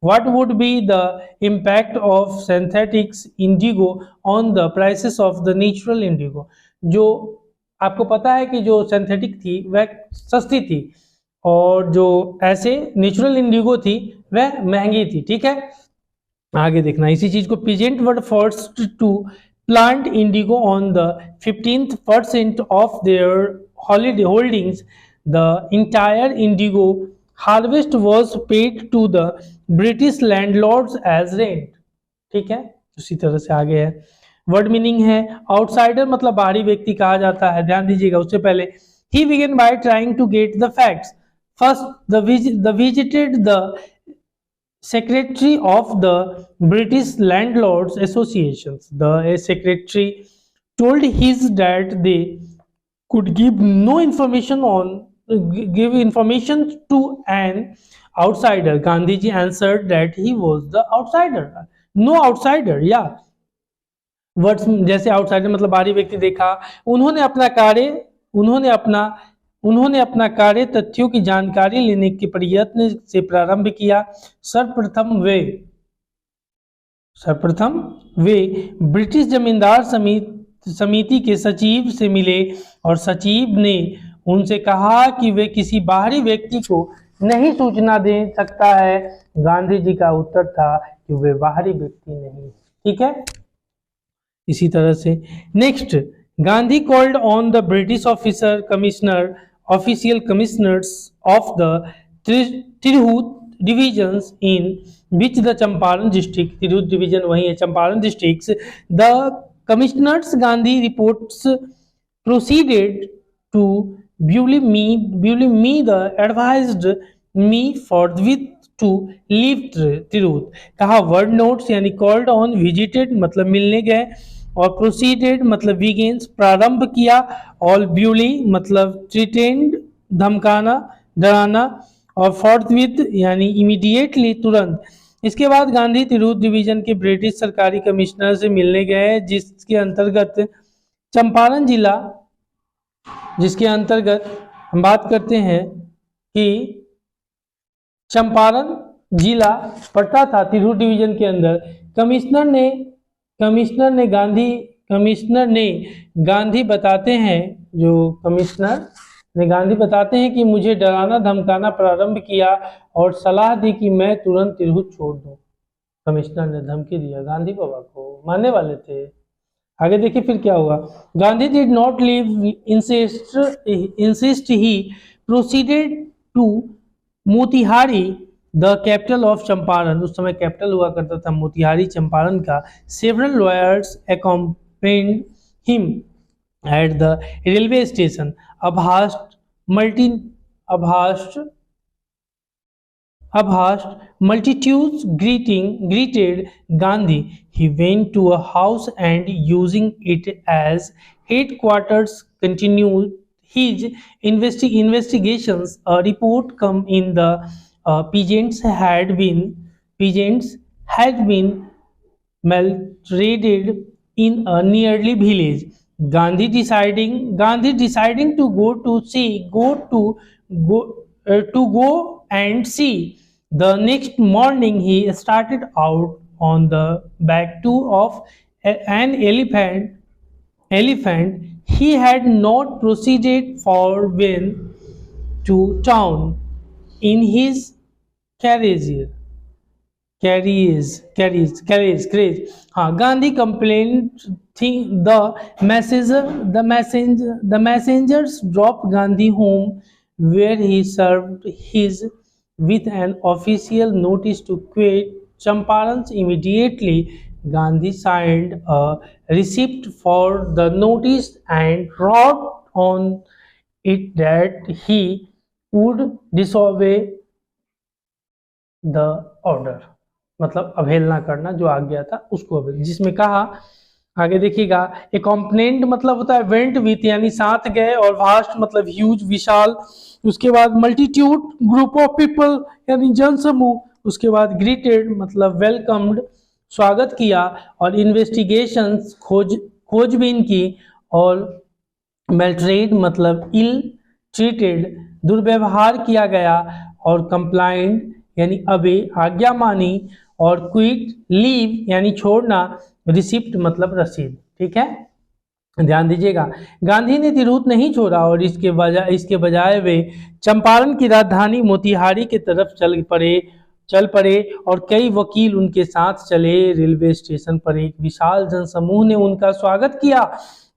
what would be the impact of synthetics indigo on the prices of the natural indigo. जो आपको पता है कि जो synthetic थी वह सस्ती थी और जो ऐसे नेचुरल इंडिगो थी वह महंगी थी। ठीक है, आगे देखना इसी चीज को। Peasant were first to plant indigo on the 15% of their holiday holdings, the entire indigo harvest was paid to the British landlords as rent. ठीक है, उसी तरह से आगे है। वर्ड मीनिंग है आउटसाइडर मतलब बाहरी व्यक्ति कहा जाता है। ध्यान दीजिएगा, उससे पहले he began by trying to get the facts. First, the visited the secretary of the British Landlords Associations. The secretary told his that they could give no information give information to an outsider. Gandhi ji answered that he was the outsider. No outsider, yeah. Words जैसे outsider मतलब बाहरी व्यक्ति देखा। उन्होंने अपना कार्य तथ्यों की जानकारी लेने के प्रयत्न से प्रारंभ किया। सर्वप्रथम वे ब्रिटिश जमींदार समिति के सचिव से मिले और सचिव ने उनसे कहा कि वे किसी बाहरी व्यक्ति को नहीं सूचना दे सकता है। गांधी जी का उत्तर था कि वे बाहरी व्यक्ति नहीं। ठीक है, इसी तरह से next, Gandhi called on the British official commissioners of the Tirhut divisions in which the Champaran district, Tirhut division वही है, Champaran district. The commissioners Gandhi reports proceeded to bully me the advised me forthwith to leave Tirhut. कहा वर्ड नोट्स यानी called on, visited मतलब मिलने गए, और proceeded मतलब begins प्रारंभ किया, और ब्यूली मतलब थ्रेटेंड धमकाना डराना, और फोर्थविथ यानी इमीडिएटली तुरंत। इसके बाद गांधी तिरहुत डिवीजन के ब्रिटिश सरकारी कमिश्नर से मिलने गए, जिसके अंतर्गत चंपारण जिला, जिसके अंतर्गत हम बात करते हैं कि चंपारण जिला पड़ता था तिरहुत डिवीजन के अंदर। कमिश्नर ने गांधी बताते हैं कि मुझे डराना धमकाना प्रारंभ किया और सलाह दी कि मैं तुरंत तिरहुत छोड़ दूं। कमिश्नर ने धमकी दिया, गांधी बाबा को मानने वाले थे। आगे देखिए फिर क्या हुआ। Gandhi did not leave instead he proceeded to Motihari the capital of Champaran. उस समय कैपिटल हुआ करता था मोतिहारी चंपारण का। Several lawyers accompanied him at the railway station. Multitudes greeted Gandhi. He went to a house and using it as headquarters continued his investigations. A report come in the peasants had been maltreated in a nearby village. Gandhi deciding to go and see. The next morning he started out on the back of an elephant. He had not proceeded far when to town in his carriage. Gandhi complained the messengers dropped Gandhi home where he served his with an official notice to quit Champaran immediately. Gandhi signed a receipt for the notice and wrote on it that he would disobey the order, मतलब अवहेलना करना, जो आज्ञा था उसको अवहेलना, जिसमें कहा, आगे देखिएगा, ए कॉम्पोनेंट मतलब होता है वेंट विथ यानी साथ गए, और वास्ट मतलब ह्यूज विशाल, उसके बाद मल्टीट्यूड ग्रुप ऑफ पीपल यानी जनसमूह, उसके बाद ग्रीटेड मतलब वेलकम्ड स्वागत किया, और इन्वेस्टिगेशंस खोजबीन की, और मेल्ट्रेड मतलब इल ट्रीटेड दुर्व्यवहार किया गया, और कंप्लाइंट यानी अबे आज्ञा मानी, और क्विट लीव यानी छोड़ना, रिसिप्ट मतलब रसीद। ठीक है, ध्यान दीजिएगा, गांधी ने तिरहुत नहीं छोड़ा और इसके बजाय वे चंपारण की राजधानी मोतिहारी की तरफ चल पड़े और कई वकील उनके साथ चले। रेलवे स्टेशन पर एक विशाल जनसमूह ने उनका स्वागत किया।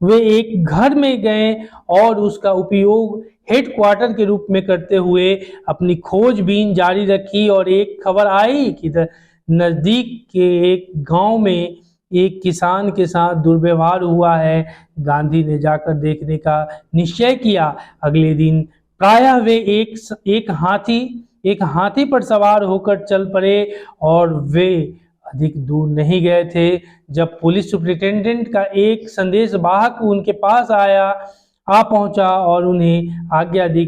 वे एक घर में गए और उसका उपयोग हेडक्वार्टर के रूप में करते हुए अपनी खोजबीन जारी रखी, और एक खबर आई कि नजदीक के एक गांव में एक किसान के साथ दुर्व्यवहार हुआ है। गांधी ने जाकर देखने का निश्चय किया। अगले दिन प्रायः वे एक हाथी पर सवार होकर चल पड़े, और वे अधिक दूर नहीं गए थे जब पुलिस सुपरिटेंडेंट का एक संदेशवाहक उनके पास आ पहुंचा और उन्हें आज्ञा दी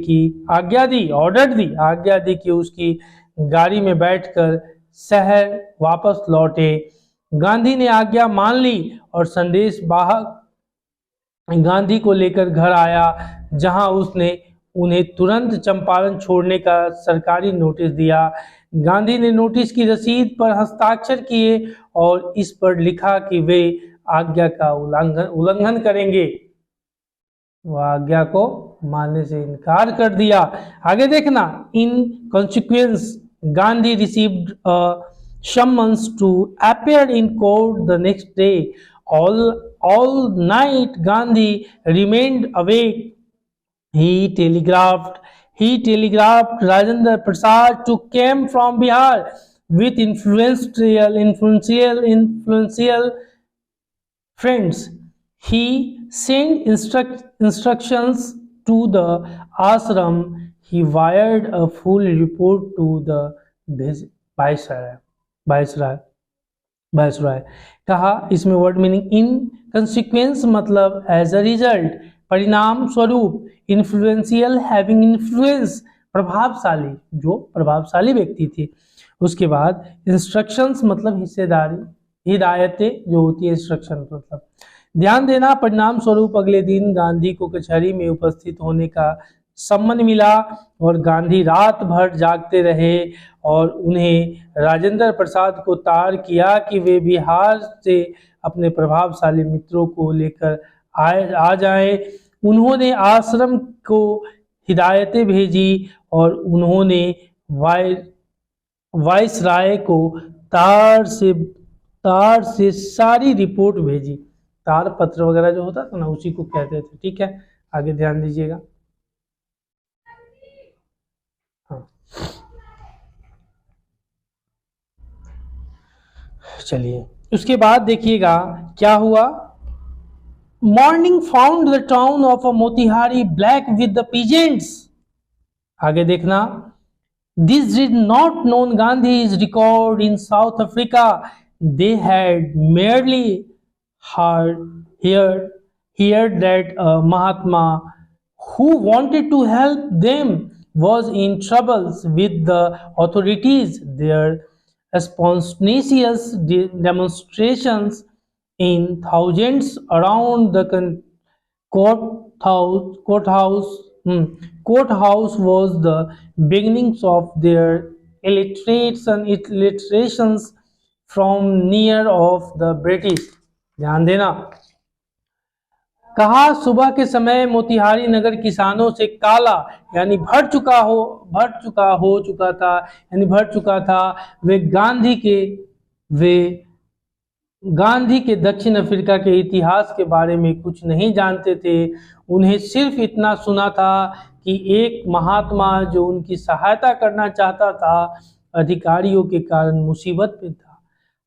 कि उसकी गाड़ी में बैठकर शहर वापस लौटे। गांधी ने आज्ञा मान ली और संदेशवाहक गांधी को लेकर घर आया, जहां उसने उन्हें तुरंत चंपारण छोड़ने का सरकारी नोटिस दिया। गांधी ने नोटिस की रसीद पर हस्ताक्षर किए और इस पर लिखा कि वे आज्ञा का उल्लंघन करेंगे। वह आज्ञा को मानने से इनकार कर दिया। आगे देखना, in consequence Gandhi received summons to appear in court the next day. All night Gandhi remained awake. He telegraphed Rajendra Prasad to come from Bihar with influential friends. He sent instructions to the ashram. He wired a full report to the viceroy. कहा, इसमें word meaning, इन consequence मतलब as a result, परिणाम स्वरूप, influential having influence प्रभावशाली, जो प्रभावशाली व्यक्ति थे। उसके बाद इंस्ट्रक्शंस मतलब हिस्सेदारी, हिदायतें जो होती है इंस्ट्रक्शन मतलब। ध्यान देना, परिणाम स्वरूप अगले दिन गांधी को कचहरी में उपस्थित होने का सम्मन मिला और गांधी रात भर जागते रहे और उन्हें राजेंद्र प्रसाद को तार किया कि वे बिहार से अपने प्रभावशाली मित्रों को लेकर आ जाएं। उन्होंने आश्रम को हिदायतें भेजी और उन्होंने वायसराय को तार से सारी रिपोर्ट भेजी। तार पत्र वगैरह जो होता था ना, उसी को कहते थे। ठीक है, आगे ध्यान दीजिएगा। चलिए, उसके बाद देखिएगा क्या हुआ। Morning found the town of Motihari black with the peasants. आगे देखना, दिस डिड नॉट नोन गांधी's record in South Africa. They had merely heard that a Mahatma who wanted to help them was in troubles with the authorities. Their spontaneous demonstrations in thousands around the courthouse was the beginnings of their illustrations from near of the British. ध्यान देना, कहा सुबह के समय मोतिहारी नगर किसानों से काला यानी भर चुका था। वे गांधी के दक्षिण अफ्रीका के इतिहास के बारे में कुछ नहीं जानते थे। उन्हें सिर्फ इतना सुना था कि एक महात्मा जो उनकी सहायता करना चाहता था अधिकारियों के कारण मुसीबत में था।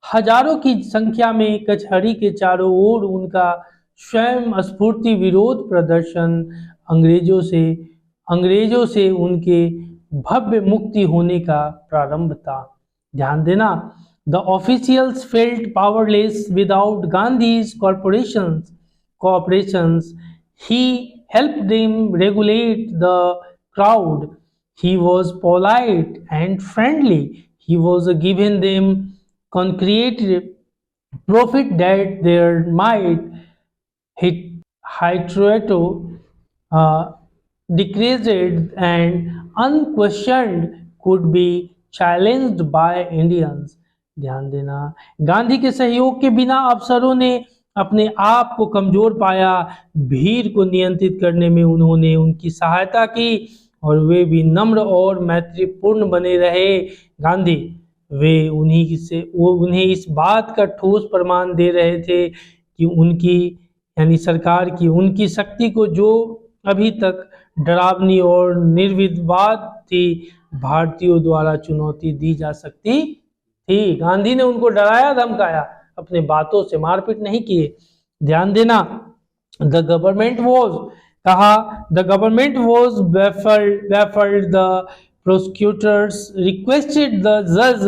हजारों की संख्या में कचहरी के चारों ओर उनका स्वयं स्फूर्ति विरोध प्रदर्शन अंग्रेजों से उनके भव्य मुक्ति होने का प्रारंभ था। ध्यान देना, the officials felt powerless without Gandhi's cooperations. He helped them regulate the crowd. He was polite and friendly. He was given them concrete profit that their might hitherto decreased and unquestioned could be challenged by Indians. ध्यान देना, गांधी के सहयोग के बिना अफसरों ने अपने आप को कमजोर पाया। भीड़ को नियंत्रित करने में उन्होंने उनकी सहायता की और वे भी नम्र और मैत्रीपूर्ण बने रहे। गांधी वे उन्हें इस बात का ठोस प्रमाण दे रहे थे कि उनकी यानी सरकार की उनकी शक्ति को जो अभी तक डरावनी और निर्विवाद थी भारतीयों द्वारा चुनौती दी जा सकती थी। गांधी ने उनको डराया धमकाया, अपने बातों से मारपीट नहीं किए। ध्यान देना, the government was baffled. The prosecutors requested the judge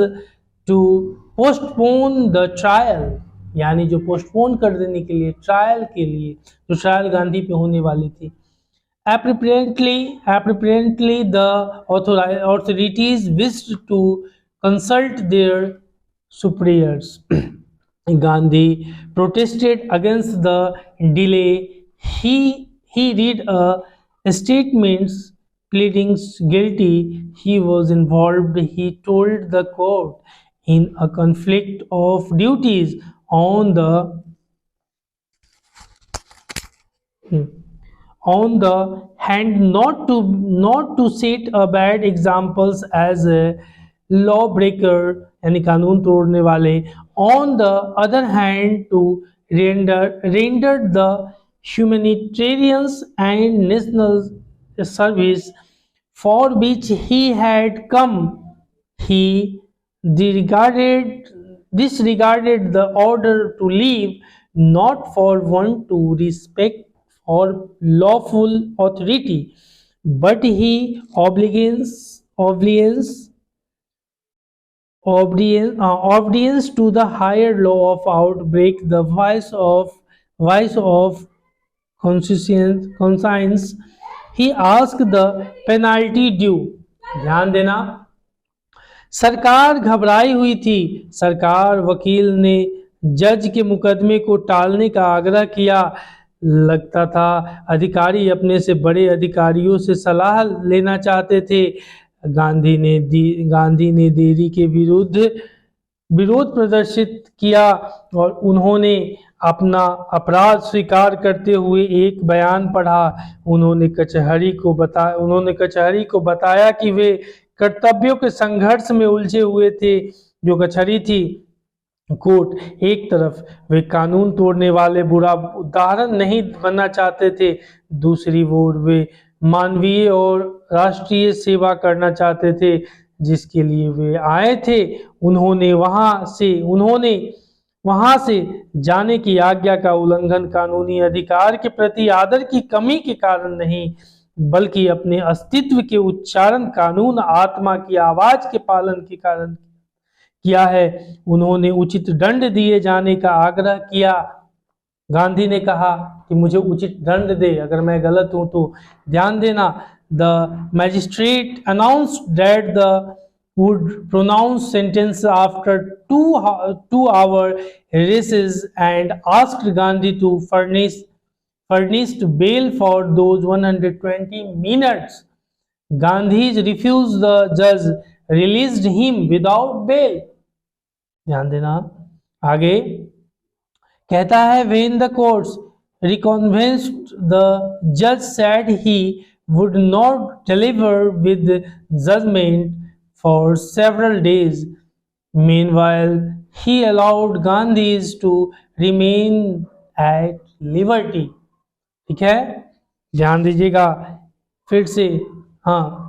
to postpone the trial, यानी जो पोस्टपोन कर देने के लिए ट्रायल के लिए जो ट्रायल गांधी पे होने वाली थी। Apparently the authorities wished to consult their superiors. Gandhi protested against the delay. He read a statement pleading guilty. He was involved, he told the court, in a conflict of duties on the hand, not to set a bad examples as a lawbreaker यानी कानून तोड़ने वाले, on the other hand to render the humanitarian and national service for which he had come. He disregarded the order to leave, not for want to respect for lawful authority, but he obedience to the higher law of outbreak, the voice of conscience. He asked the penalty due. ध्यान देना, सरकार घबराई हुई थी। सरकार वकील ने जज के मुकदमे को टालने का आग्रह किया। लगता था अधिकारी अपने से बड़े अधिकारियों से सलाह लेना चाहते थे। गांधी ने देरी के विरोध प्रदर्शित किया और उन्होंने अपना अपराध स्वीकार करते हुए एक बयान पढ़ा। उन्होंने कचहरी को बताया कि वे कर्तव्यों के संघर्ष में उलझे हुए थे। जो कचहरी थी, कोर्ट, एक तरफ वे कानून तोड़ने वाले बुरा उदाहरण नहीं बनना चाहते थे, दूसरी ओर वे मानवीय और राष्ट्रीय सेवा करना चाहते थे जिसके लिए वे आए थे। उन्होंने वहां से जाने की आज्ञा का उल्लंघन कानूनी अधिकार के प्रति आदर की कमी के कारण नहीं, बल्कि अपने अस्तित्व के उच्चारण कानून आत्मा की आवाज के पालन के कारण किया है। उन्होंने उचित दंड दिए जाने का आग्रह किया। गांधी ने कहा कि मुझे उचित दंड दे अगर मैं गलत हूं तो। ध्यान देना, the magistrate announced that the would pronounce sentence after 2-hour races and asked Gandhi to furnish bail for those 120 minutes. Gandhi refused. The judge released him without bail. ध्यान देना, आगे कहता है, when the courts reconvenced, the judge said he would not deliver with judgment for several days. Meanwhile, he allowed Gandhis to remain at liberty. ठीक है, ध्यान दीजिएगा। फिर से, हाँ,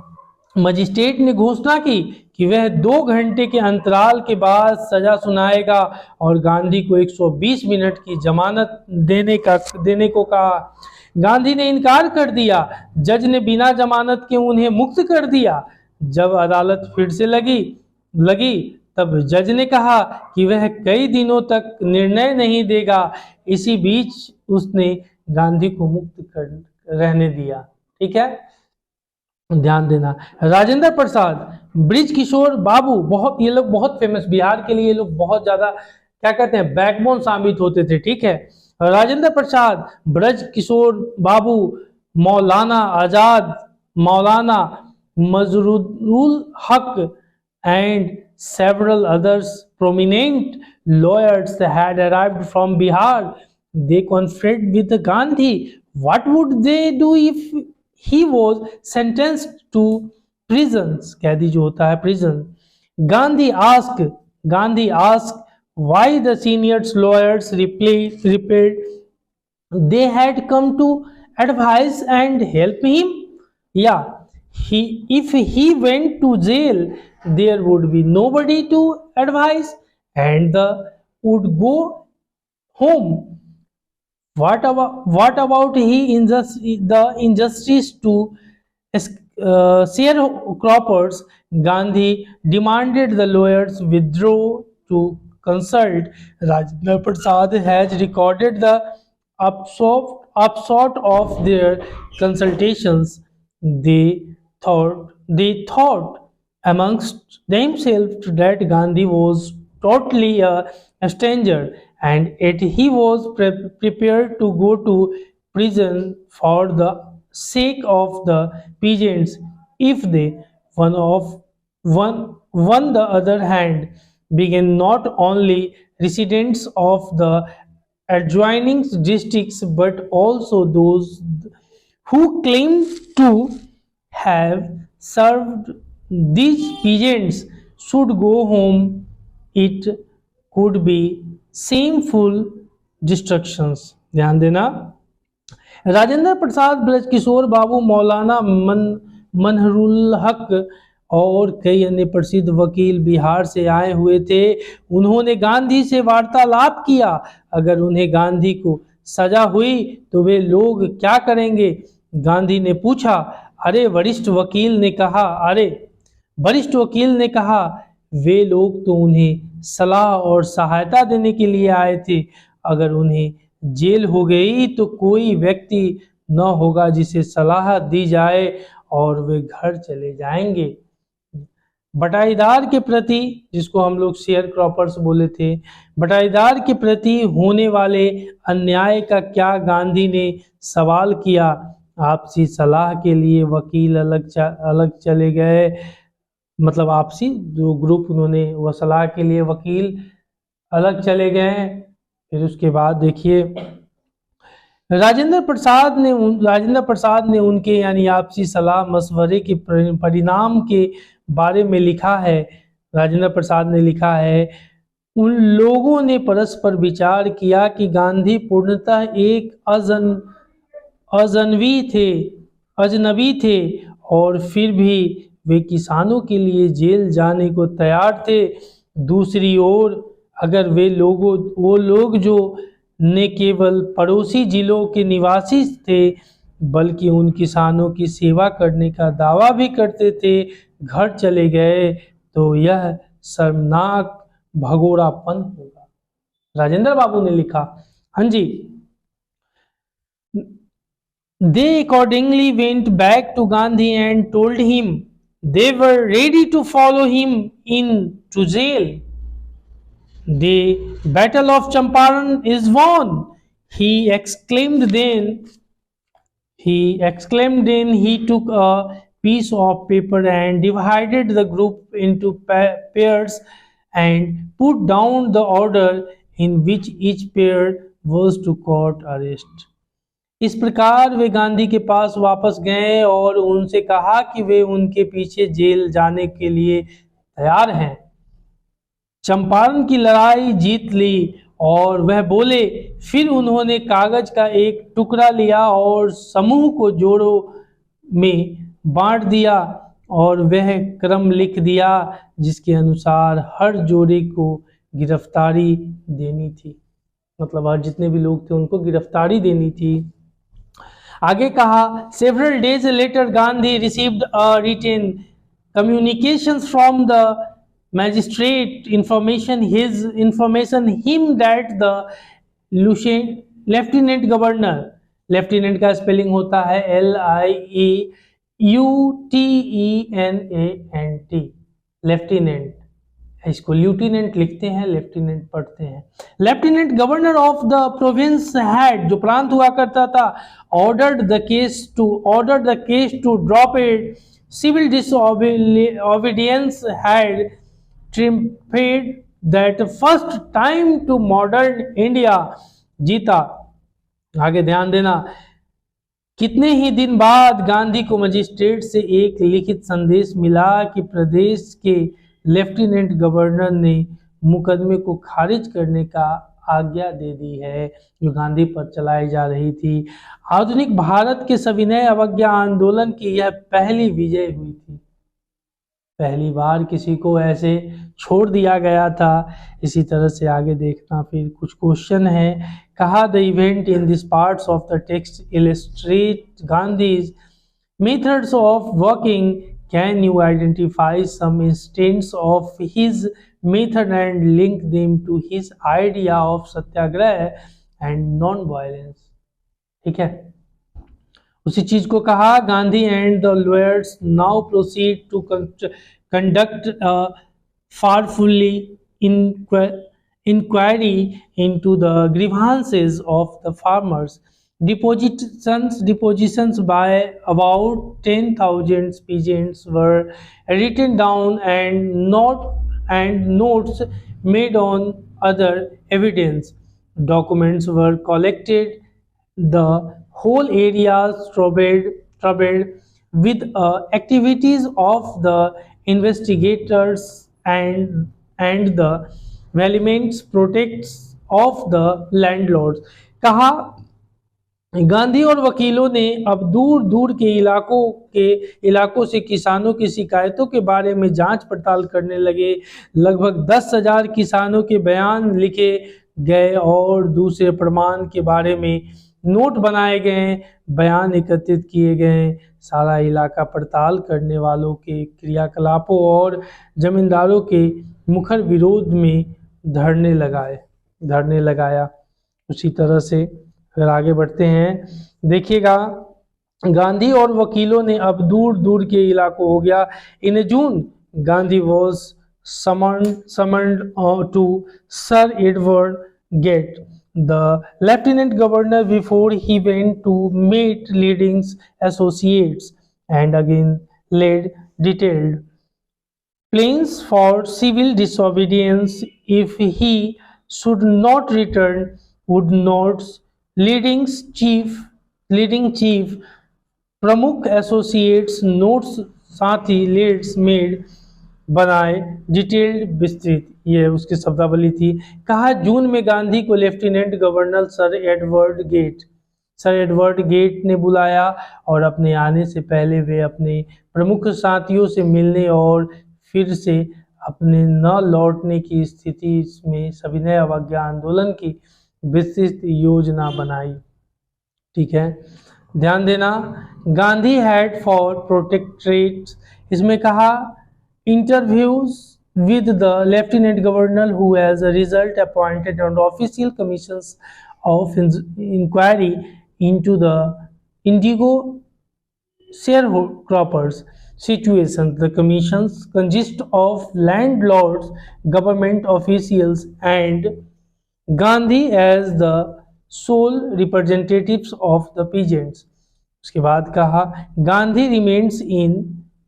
मजिस्ट्रेट ने घोषणा की कि वह 2 घंटे के अंतराल के बाद सजा सुनाएगा और गांधी को 120 मिनट की जमानत देने को कहा। गांधी ने इनकार कर दिया। जज ने बिना जमानत के उन्हें मुक्त कर दिया। जब अदालत फिर से लगी तब जज ने कहा कि वह कई दिनों तक निर्णय नहीं देगा। इसी बीच उसने गांधी को मुक्त रहने दिया। ठीक है, ध्यान देना। राजेंद्र प्रसाद, ब्रिज किशोर बाबू, बहुत, ये लोग बहुत फेमस, बिहार के लिए ये लोग बहुत ज्यादा क्या कहते हैं, बैकबोन साबित होते थे। ठीक है, राजेंद्र प्रसाद, ब्रज किशोर बाबू, मौलाना आजाद, मौलाना मजरूल हक and several others prominent lawyers had arrived from Bihar. They conferred with Gandhi. What would they do if he was sentenced to prisons? कैदी जो होता है prison. Gandhi asked why the senior lawyers replied they had come to advise and help him. Yeah, if he went to jail, there would be nobody to advise and would go home. What about the injustice to sharecroppers? Gandhi demanded the lawyers withdraw to consult. Rajendra Prasad has recorded the upshot of their consultations. They thought amongst themselves that Gandhi was totally a stranger and yet he was prepared to go to prison for the sake of the peasants if they one the other hand began not only residents of the adjoining districts but also those who claimed to have served these peasants should go home. It could be shameful destructions. ध्यान देना। राजेंद्र प्रसाद, ब्रज किशोर बाबू, मौलाना मनहरुल हक और कई अन्य प्रसिद्ध वकील बिहार से आए हुए थे। उन्होंने गांधी से वार्तालाप किया। अगर उन्हें गांधी को सजा हुई तो वे लोग क्या करेंगे? गांधी ने पूछा। वरिष्ठ वकील ने कहा वे लोग तो उन्हें सलाह और सहायता देने के लिए आए थे। अगर उन्हें जेल हो गई तो कोई व्यक्ति न होगा जिसे सलाह दी जाए और वे घर चले जाएंगे। बटाईदार के प्रति, जिसको हम लोग शेयर क्रॉपर्स बोले थे, बटाईदार के प्रति होने वाले अन्याय का क्या गांधी ने सवाल किया। आपसी सलाह के लिए वकील अलग चले गए, मतलब आपसी जो ग्रुप, उन्होंने वो सलाह के लिए वकील अलग चले गए। फिर उसके बाद देखिए राजेंद्र प्रसाद ने उनके यानी आपसी सलाह मशवरे के परिणाम के बारे में लिखा है। राजेंद्र प्रसाद ने लिखा है, उन लोगों ने परस्पर विचार किया कि गांधी पूर्णतः एक अजनबी थे और फिर भी वे किसानों के लिए जेल जाने को तैयार थे। दूसरी ओर अगर वो लोग जो न केवल पड़ोसी जिलों के निवासी थे बल्कि उन किसानों की सेवा करने का दावा भी करते थे, घर चले गए तो यह शर्मनाक भगोड़ापन होगा। राजेंद्र बाबू ने लिखा। हाँ जी। They accordingly went back to Gandhi and told him they were ready to follow him into jail. The Battle of Champaran is won, he exclaimed. Then he took a piece of paper and divided the group into pairs and put down the order in which each pair was to court arrest. इस प्रकार वे गांधी के पास वापस गए और उनसे कहा कि वे उनके पीछे जेल जाने के लिए तैयार हैं। चंपारण की लड़ाई जीत ली और वह बोले। फिर उन्होंने कागज का एक टुकड़ा लिया और समूह को में बांट दिया और वह क्रम लिख दिया जिसके अनुसार हर जोड़े को गिरफ्तारी देनी थी। मतलब हर जितने भी लोग थे उनको गिरफ्तारी देनी थी। आगे कहा several days later Gandhi received a written communications from the magistrate information him that the lieutenant governor, lieutenant का स्पेलिंग होता है LIEUTENANT, लेफ्टिनेंट, इसको ल्यूटिनेंट लिखते हैं, लेफ्टिनेंट पढ़ते हैं। Lieutenant governor of the province had, जो प्रांत हुआ करता था, ordered the case to drop it. Civil disobedience had triumphed that first time to modern India जीता। आगे ध्यान देना, कितने ही दिन बाद गांधी को मजिस्ट्रेट से एक लिखित संदेश मिला कि प्रदेश के लेफ्टिनेंट गवर्नर ने मुकदमे को खारिज करने का आज्ञा दे दी है जो गांधी पर चलाई जा रही थी। आधुनिक भारत के सविनय अवज्ञा आंदोलन की यह पहली विजय हुई थी। पहली बार किसी को ऐसे छोड़ दिया गया था। इसी तरह से आगे देखना, फिर कुछ क्वेश्चन है। कहा the event in this parts of the text illustrate Gandhi's methods of working. Can you identify some instance of his method and link them to his idea of satyagraha and non-violence। ठीक है, उसी चीज को कहा Gandhi and the lawyers now proceed to conduct farfully inquiry into the grievances of the farmers। Depositions by about 10,000 peasants were written down and notes made on other evidence. Documents were collected. The whole area troubled with activities of the investigators and the vehement protests of the landlords। कहा गांधी और वकीलों ने अब दूर दूर के इलाकों से किसानों की शिकायतों के बारे में जांच पड़ताल करने लगे। लगभग 10,000 किसानों के बयान लिखे गए और दूसरे प्रमाण के बारे में नोट बनाए गए, बयान एकत्रित किए गए। सारा इलाका पड़ताल करने वालों के क्रियाकलापों और जमींदारों के मुखर विरोध में धरने लगाया। उसी तरह से अगर आगे बढ़ते हैं, देखिएगा गांधी और वकीलों ने अब दूर दूर के इलाकों हो गया। In June Gandhi was summoned to sir Edward Gait the lieutenant governor before he went to meet leading associates and again led detailed plans for civil disobedience if he should not return would not leading chief प्रमुख associates notes साथ ही Leeds made बनाए detailed विस्तृत, ये उसकी शब्दावली थी। कहा जून में गांधी को lieutenant governor sir Edward Gait ने बुलाया और अपने आने से पहले वे अपने प्रमुख साथियों से मिलने और फिर से अपने न लौटने की स्थिति में सविनय अवज्ञा आंदोलन की विस्तृत योजना बनाई। ठीक है, ध्यान देना, गांधी हैड फॉर प्रोटेक्टरेट, इसमें कहा interviews with the lieutenant governor who as a result appointed an official commissions of inquiry into the indigo sharecroppers situation. The commissions consist of landlords, government officials and Gandhi as the sole representatives of the peasants। उसके बाद कहा Gandhi remains in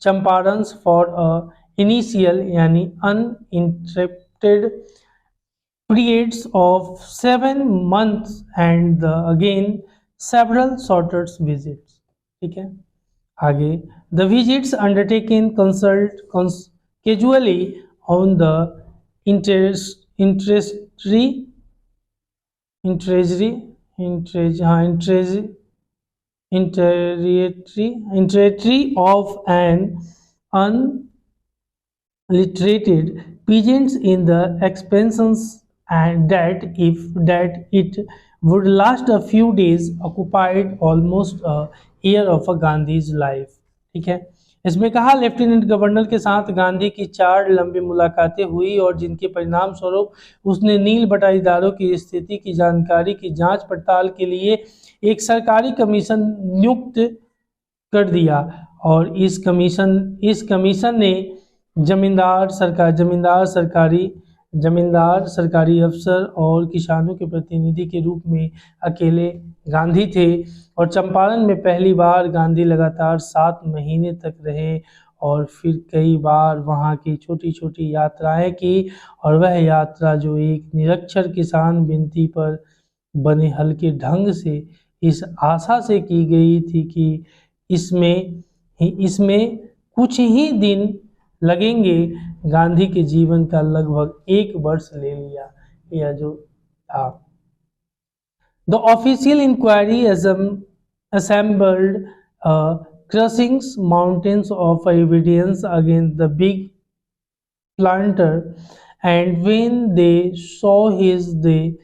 Champaran for a initial यानी uninterrupted periods of 7 months and again several shorter visits। ठीक है, आगे the visits undertaken consult casually on the interrogatory of an unliterated peasants in the expansions, and that it would last a few days occupied almost a year of a Gandhi's life। ठीक है, इसमें कहा lieutenant governor के साथ गांधी की 4 लंबी मुलाकातें हुई और जिनके परिणाम स्वरूप उसने नील बटाईदारों की स्थिति की जानकारी की जांच पड़ताल के लिए एक सरकारी कमीशन नियुक्त कर दिया। और इस कमीशन ने जमींदार, सरकारी अफसर और किसानों के प्रतिनिधि के रूप में अकेले गांधी थे। और चंपारण में पहली बार गांधी लगातार 7 महीने तक रहे और फिर कई बार वहां की छोटी छोटी यात्राएं की। और वह यात्रा जो एक निरक्षर किसान विनती पर बने हल्के ढंग से इस आशा से की गई थी कि इसमें कुछ ही दिन लगेंगे, गांधी के जीवन का लगभग 1 वर्ष ले लिया। यह जो था the official inquiry assembled crushing mountains of evidence against the big planter, and when they saw his they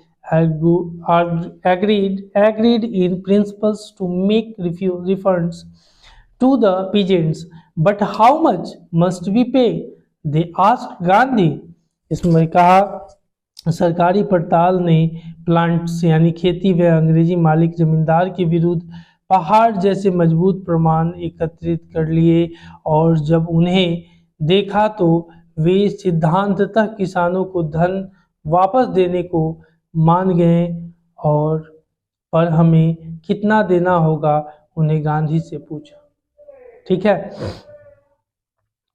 agreed in principles to make refunds to the peasants, but how much must we pay? They asked Gandhi। इसमें कहा सरकारी पड़ताल ने plants यानी खेती व अंग्रेजी मालिक जमींदार के विरुद्ध पहाड़ जैसे मजबूत प्रमाण एकत्रित कर लिए, और जब उन्हें देखा तो वे सिद्धांततः किसानों को धन वापस देने को मान गए। और पर हमें कितना देना होगा, उन्हें गांधी से पूछा। ठीक है,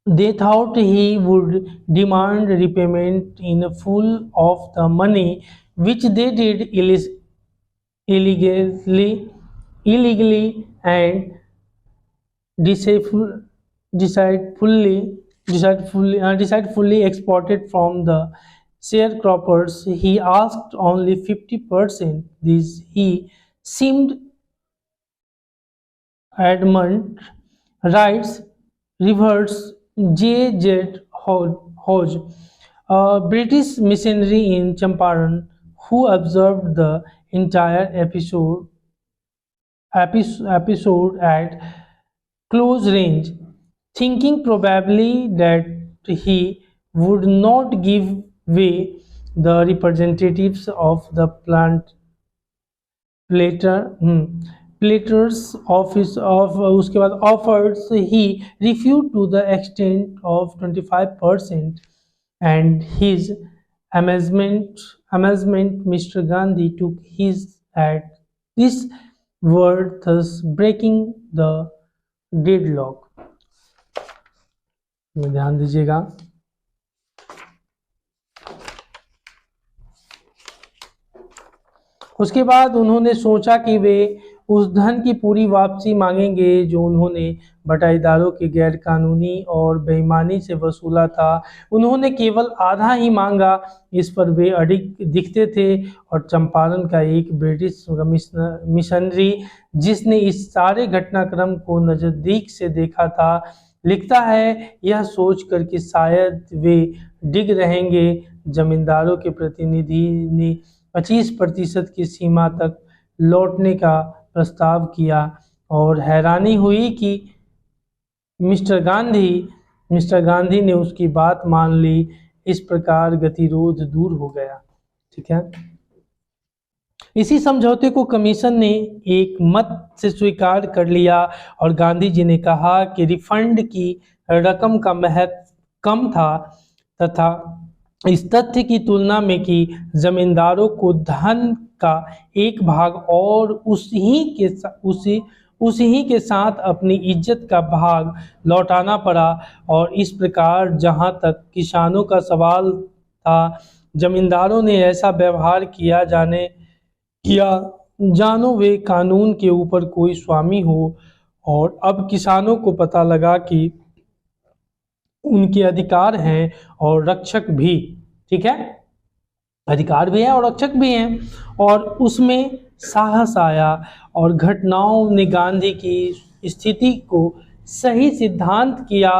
they thought he would demand repayment in full of the money which they did illegally and deceitfully exported from the sharecroppers. He asked only 50%. This he seemed adamant, writes Rivers J.Z. Hodge, a British missionary in Champaran, who observed the entire episode at close range, thinking probably that he would not give way. The representatives of the Plater's office उसके बाद offers he refused to the extent of 25%, and his amazement Mr. Gandhi took his at this word, thus breaking the deadlock। ध्यान दीजिएगा, उसके बाद उन्होंने सोचा कि वे उस धन की पूरी वापसी मांगेंगे जो उन्होंने बटाईदारों के गैर कानूनी और बेईमानी से वसूला था। उन्होंने केवल आधा ही मांगा। इस पर वे अडिग दिखते थे। और चंपारण का एक ब्रिटिश मिशनरी जिसने इस सारे घटनाक्रम को नज़दीक से देखा था, लिखता है, यह सोचकर कि शायद वे डिग रहेंगे, जमींदारों के प्रतिनिधि ने 25% की सीमा तक लौटने का प्रस्ताव किया। और हैरानी हुई कि मिस्टर गांधी ने उसकी बात मान ली। इस प्रकार गतिरोध दूर हो गया। ठीक है, इसी समझौते को कमीशन ने एक मत से स्वीकार कर लिया और गांधी जी ने कहा कि रिफंड की रकम का महत्व कम था तथा इस तथ्य की तुलना में कि जमींदारों को धन का एक भाग और उसी के साथ अपनी इज्जत का भाग लौटाना पड़ा। और इस प्रकार जहां तक किसानों का सवाल था, जमींदारों ने ऐसा व्यवहार किया जानो वे कानून के ऊपर कोई स्वामी हो। और अब किसानों को पता लगा कि उनके अधिकार हैं और रक्षक भी। ठीक है, अधिकार भी है और रक्षक भी हैं, और उसमें साहस आया और घटनाओं ने गांधी की स्थिति को सही सिद्धांत किया,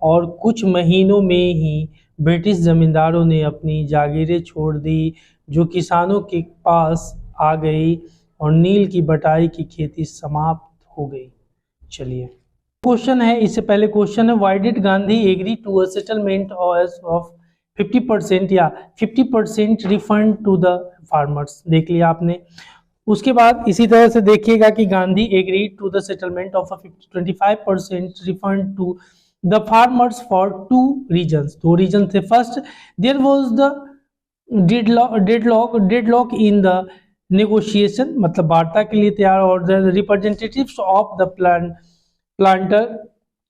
और कुछ महीनों में ही ब्रिटिश जमींदारों ने अपनी जागीरें छोड़ दी, जो किसानों के पास आ गई, और नील की बटाई की खेती समाप्त हो गई। चलिए, क्वेश्चन है, इससे पहले क्वेश्चन है, why did Gandhi agree to a settlement of 50% या 50% रिफंड टू द फार्मर्स, देख लिया आपने। उसके बाद इसी तरह से देखिएगा कि Gandhi agree to the settlement of 25% refund to the farmers for two reasons, दो रीजन थे। First, there was the deadlock in the negotiation, मतलब वार्ता के लिए तैयार, और the representatives of the planter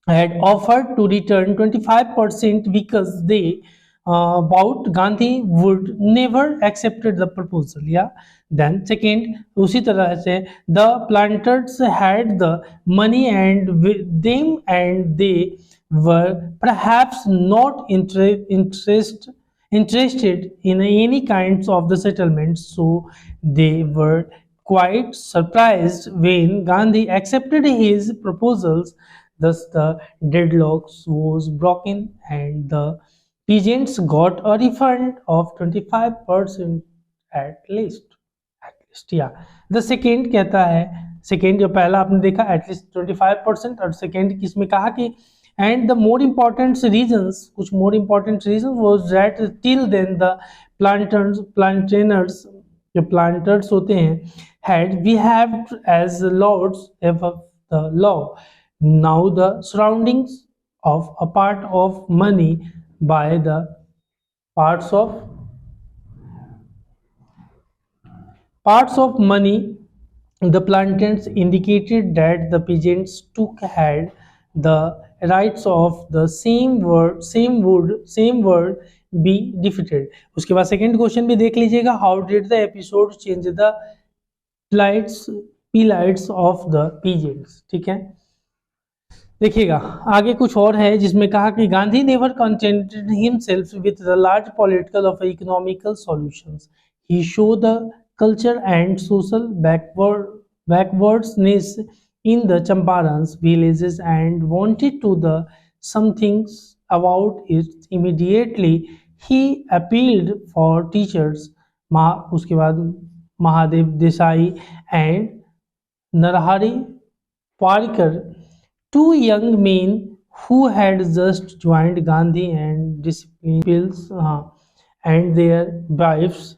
had offered to return 25% because they vowed Gandhi would never accepted the proposal. Yeah. Then second, उसी तरह से the planters had the money and them, and they were perhaps not interested in any kinds of the settlements, so they were quite surprised when Gandhi accepted his proposals. Thus, the deadlock was broken, and the peasants got a refund of 25% at least. Yeah. The second कहता है, second जो पहला आपने देखा at least 25%, और second किसमें कहा कि and the more important reasons, कुछ more important reason was that till then the planters जो planters होते हैं had behaved as lords above the law. Now the surroundings of a part of money by the parts of money the planters indicated that the peasants took had the rights of the same word be defeated. उसके बाद second question भी देख लीजिएगा, how did the episode change the plights of the peasants, ठीक है। देखिएगा आगे कुछ और है जिसमें कहा कि Gandhi never contented himself with the large political of economical solutions, he show the culture and social backwardness in the Champarans villages and wanted to the some things about it. Immediately he appealed for teachers, उसके बाद Mahadev Desai and Narahari Parkar, two young men who had just joined Gandhi and disciples, and their wives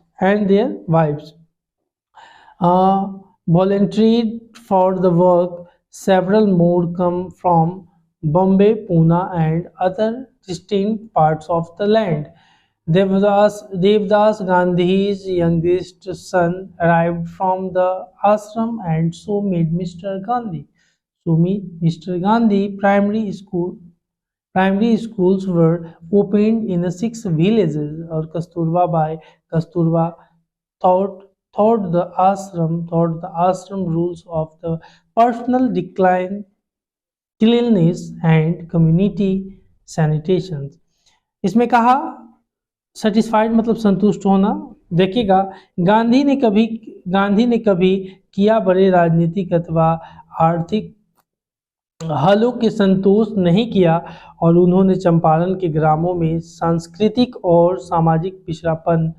volunteered for the work. Several more come from Bombay, Pune, and other distant parts of the land. Devdas Gandhi's youngest son arrived from the ashram, and so made Mr. Gandhi. Primary schools were opened in the 6 villages, or Kasturba thought the ashram rules of the personal cleanliness and community sanitation. इसमें कहा satisfied मतलब संतुष्ट होना। देखिएगा गांधी ने कभी किया बड़े राजनीतिक अथवा आर्थिक हलों के संतोष नहीं किया, और उन्होंने चंपारण के ग्रामों में सांस्कृतिक और सामाजिक पिछड़ापन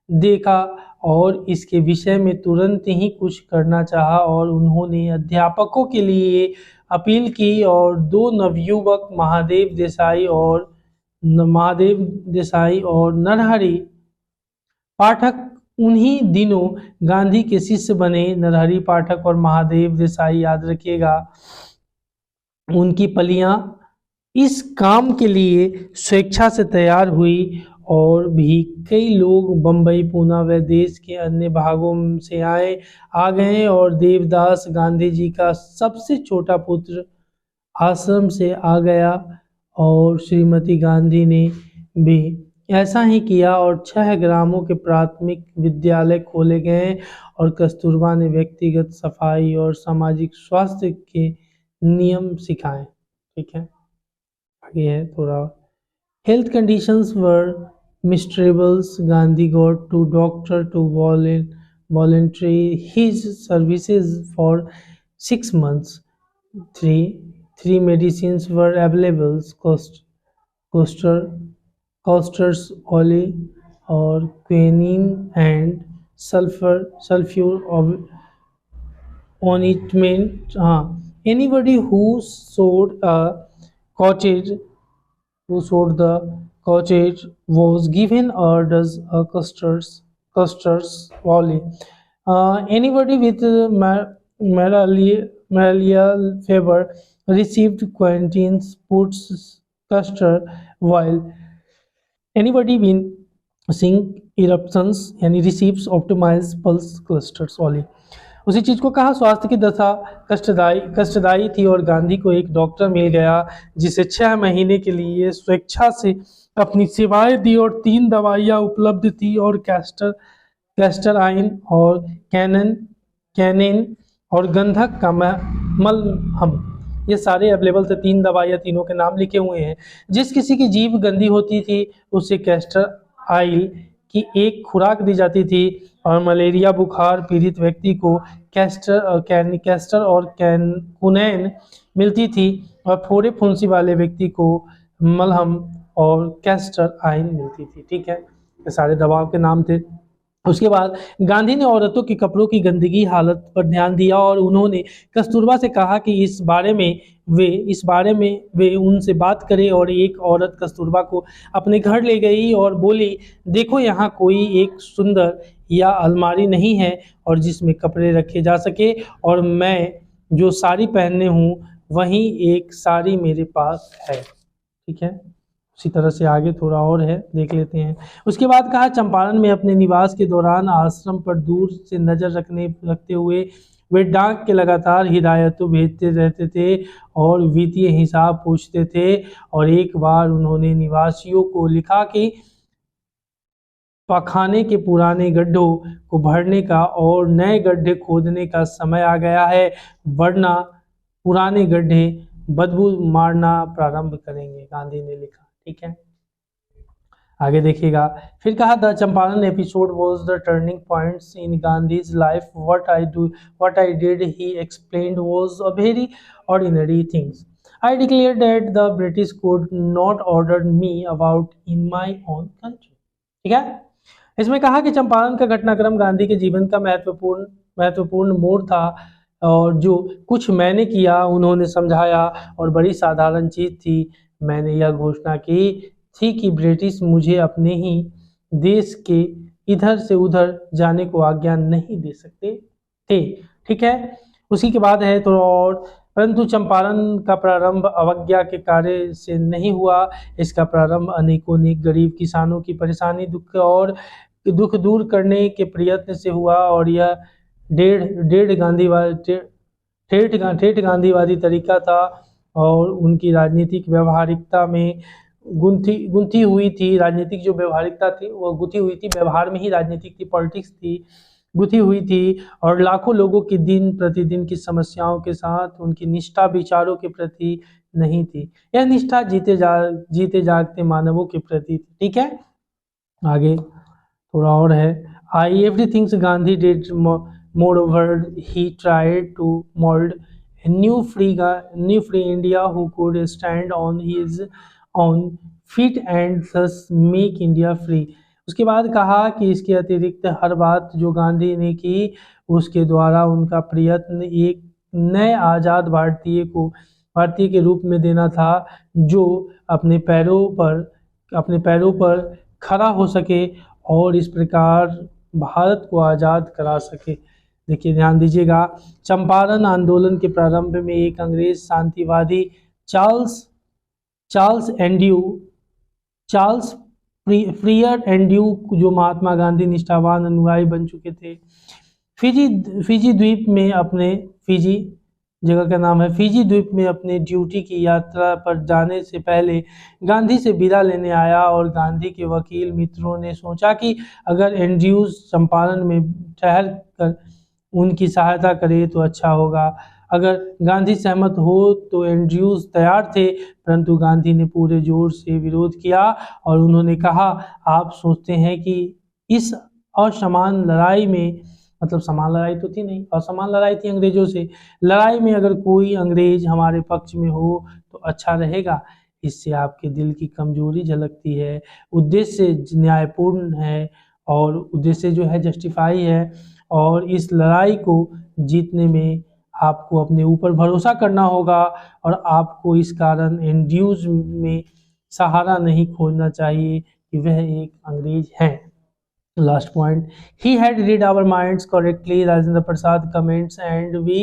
देखा और इसके विषय में तुरंत ही कुछ करना चाहा, और उन्होंने अध्यापकों के लिए अपील की, और 2 नवयुवक महादेव देसाई और नरहरि पाठक उन्हीं दिनों गांधी के शिष्य बने। नरहरि पाठक और महादेव देसाई, याद रखिएगा, उनकी पलियां इस काम के लिए स्वेच्छा से तैयार हुई, और भी कई लोग बम्बई, पूना व देश के अन्य भागों से आ गए, और देवदास गांधी जी का सबसे छोटा पुत्र आश्रम से आ गया, और श्रीमती गांधी ने भी ऐसा ही किया, और 6 ग्रामों के प्राथमिक विद्यालय खोले गए, और कस्तूरबा ने व्यक्तिगत सफाई और सामाजिक स्वास्थ्य के नियम सिखाए। ठीक है, आगे है थोड़ा, health conditions were miserables, Gandhi got to doctor to volunteer his services for 6 months. Three medicines were available: coster, costers oil or quinine and sulfur ointment. Anybody cottage who sowed the cottage was given a dozen custards only. Anybody with malarial fever received quintine's puts custard, while anybody with sync eruptions यानी receives optimized pulse clusters only. उसी चीज को कहा स्वास्थ्य की दशा कष्टदायी थी और गांधी को एक डॉक्टर मिल गया जिसे 6 महीने के लिए स्वेच्छा से अपनी सेवाएं दी और 3 दवाइयां उपलब्ध थी और कैस्टर आइन और कैनिन और गंधक का मलहम, ये सारे अवेलेबल थे। 3 दवाइयां, तीनों के नाम लिखे हुए हैं। जिस किसी की जीभ गंदी होती थी उसे कैस्टर आइल की एक खुराक दी जाती थी और मलेरिया बुखार पीड़ित व्यक्ति को कैस्टर और कुनैन मिलती थी और फोड़े फुंसी वाले व्यक्ति को मलहम और कैस्टर आइन मिलती थी। ठीक है, ये सारे दवाओं के नाम थे। उसके बाद गांधी ने औरतों के कपड़ों की गंदगी हालत पर ध्यान दिया और उन्होंने कस्तूरबा से कहा कि इस बारे में वे उनसे बात करें और एक औरत कस्तूरबा को अपने घर ले गई और बोली, देखो यहाँ कोई एक सुंदर या अलमारी नहीं है और जिसमें कपड़े रखे जा सके, और मैं जो साड़ी पहनने हूँ वही एक साड़ी मेरे पास है। ठीक है, उसी तरह से आगे थोड़ा और है, देख लेते हैं। उसके बाद कहा, चंपारण में अपने निवास के दौरान आश्रम पर दूर से नजर रखते हुए वे डाक के लगातार हिदायतों भेजते रहते थे और वित्तीय हिसाब पूछते थे। और एक बार उन्होंने निवासियों को लिखा कि पखाने के पुराने गड्ढों को भरने का और नए गड्ढे खोदने का समय आ गया है, वरना पुराने गड्ढे बदबू मारना प्रारंभ करेंगे, गांधी ने लिखा। ठीक है, आगे देखिएगा। फिर कहा, the Champaran episode was the turning points in Gandhi's life, what I did he explained was a very ordinary things, I declare that the British could not order me about in my own country. ठीक है, इसमें कहा कि चंपारण का घटनाक्रम गांधी के जीवन का महत्वपूर्ण मोड़ था और जो कुछ मैंने किया उन्होंने समझाया और बड़ी साधारण चीज थी। मैंने यह घोषणा की थी कि ब्रिटिश मुझे अपने ही देश के इधर से उधर जाने को आज्ञा नहीं दे सकते थे। ठीक है, उसी के बाद है तो और, परंतु चंपारण का प्रारंभ अवज्ञा के कार्य से नहीं हुआ। इसका प्रारंभ अनेकों गरीब किसानों की परेशानी दुख दूर करने के प्रयत्न से हुआ और यह ठेठ गांधीवादी तरीका था और उनकी राजनीतिक व्यवहारिकता में गुंथी हुई थी। राजनीतिक जो व्यवहारिकता थी वो गुथी हुई थी, व्यवहार में ही राजनीतिक थी, पॉलिटिक्स थी, गुथी हुई थी और लाखों लोगों की दिन प्रतिदिन की समस्याओं के साथ उनकी निष्ठा विचारों के प्रति नहीं थी। यह निष्ठा जीते जागते मानवों के प्रति थी। ठीक है, आगे थोड़ा और है। Everything Gandhi did moreover he tried to mold a new free India who could stand on his own feet and thus make India free। उसके बाद कहा कि इसके अतिरिक्त हर बात जो गांधी ने की उसके द्वारा उनका प्रयत्न एक नए आज़ाद भारतीय के रूप में देना था जो अपने पैरों पर खड़ा हो सके और इस प्रकार भारत को आज़ाद करा सके। देखिए, ध्यान दीजिएगा, चंपारण आंदोलन के प्रारंभ में एक अंग्रेज शांतिवादी चार्ल्स फ्रियर एंड्यू जो महात्मा गांधी निष्ठावान अनुयायी बन चुके थे, फिजी द्वीप में अपने जगह का नाम है फिजी द्वीप में अपने ड्यूटी की यात्रा पर जाने से पहले गांधी से विदा लेने आया और गांधी के वकील मित्रों ने सोचा कि अगर एंड्रयूज चंपारण में ठहर कर उनकी सहायता करे तो अच्छा होगा। अगर गांधी सहमत हो तो एंड्रयूज तैयार थे, परंतु गांधी ने पूरे जोर से विरोध किया और उन्होंने कहा, आप सोचते हैं कि इस असमान लड़ाई में, मतलब समान लड़ाई तो थी नहीं, असमान लड़ाई थी अंग्रेजों से, लड़ाई में अगर कोई अंग्रेज हमारे पक्ष में हो तो अच्छा रहेगा। इससे आपके दिल की कमजोरी झलकती है। उद्देश्य न्यायपूर्ण है और उद्देश्य जो है जस्टिफाई है, और इस लड़ाई को जीतने में आपको अपने ऊपर भरोसा करना होगा और आपको इस कारण एंड्रयूज में सहारा नहीं खोजना चाहिए कि वह एक अंग्रेज हैं। Last point, he had read our minds correctly, Rajendra Prasad comments, and we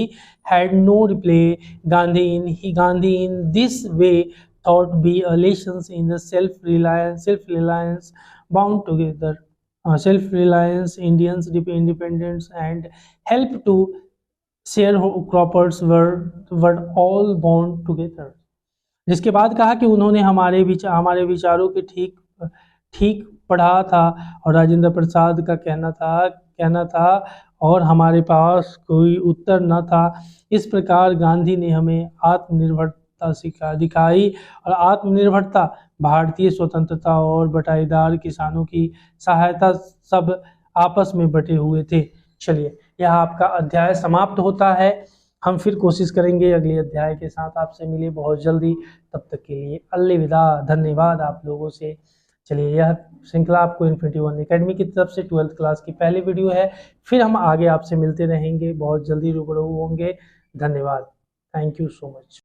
had no reply. Gandhi in this way thought be a lessons in the self-reliance bound together, self-reliance, Indians independence, and help to sharecroppers were all bound together. जिसके बाद कहा कि उन्होंने हमारे विचारों के ठीक पढ़ा था और राजेंद्र प्रसाद का कहना था और हमारे पास कोई उत्तर न था। इस प्रकार गांधी ने हमें आत्मनिर्भरता दिखाई और आत्मनिर्भरता, भारतीय स्वतंत्रता और बटाईदार किसानों की सहायता सब आपस में बटे हुए थे। चलिए, यह आपका अध्याय समाप्त होता है। हम फिर कोशिश करेंगे अगले अध्याय के साथ आपसे मिले बहुत जल्दी। तब तक के लिए अलविदा, धन्यवाद आप लोगों से। चलिए, यह श्रृंखला आपको इन्फिनिटी वन एकेडमी की तरफ से 12th क्लास की पहली वीडियो है। फिर हम आगे आपसे मिलते रहेंगे, बहुत जल्दी रूबरू होंगे। धन्यवाद, थैंक यू सो मच।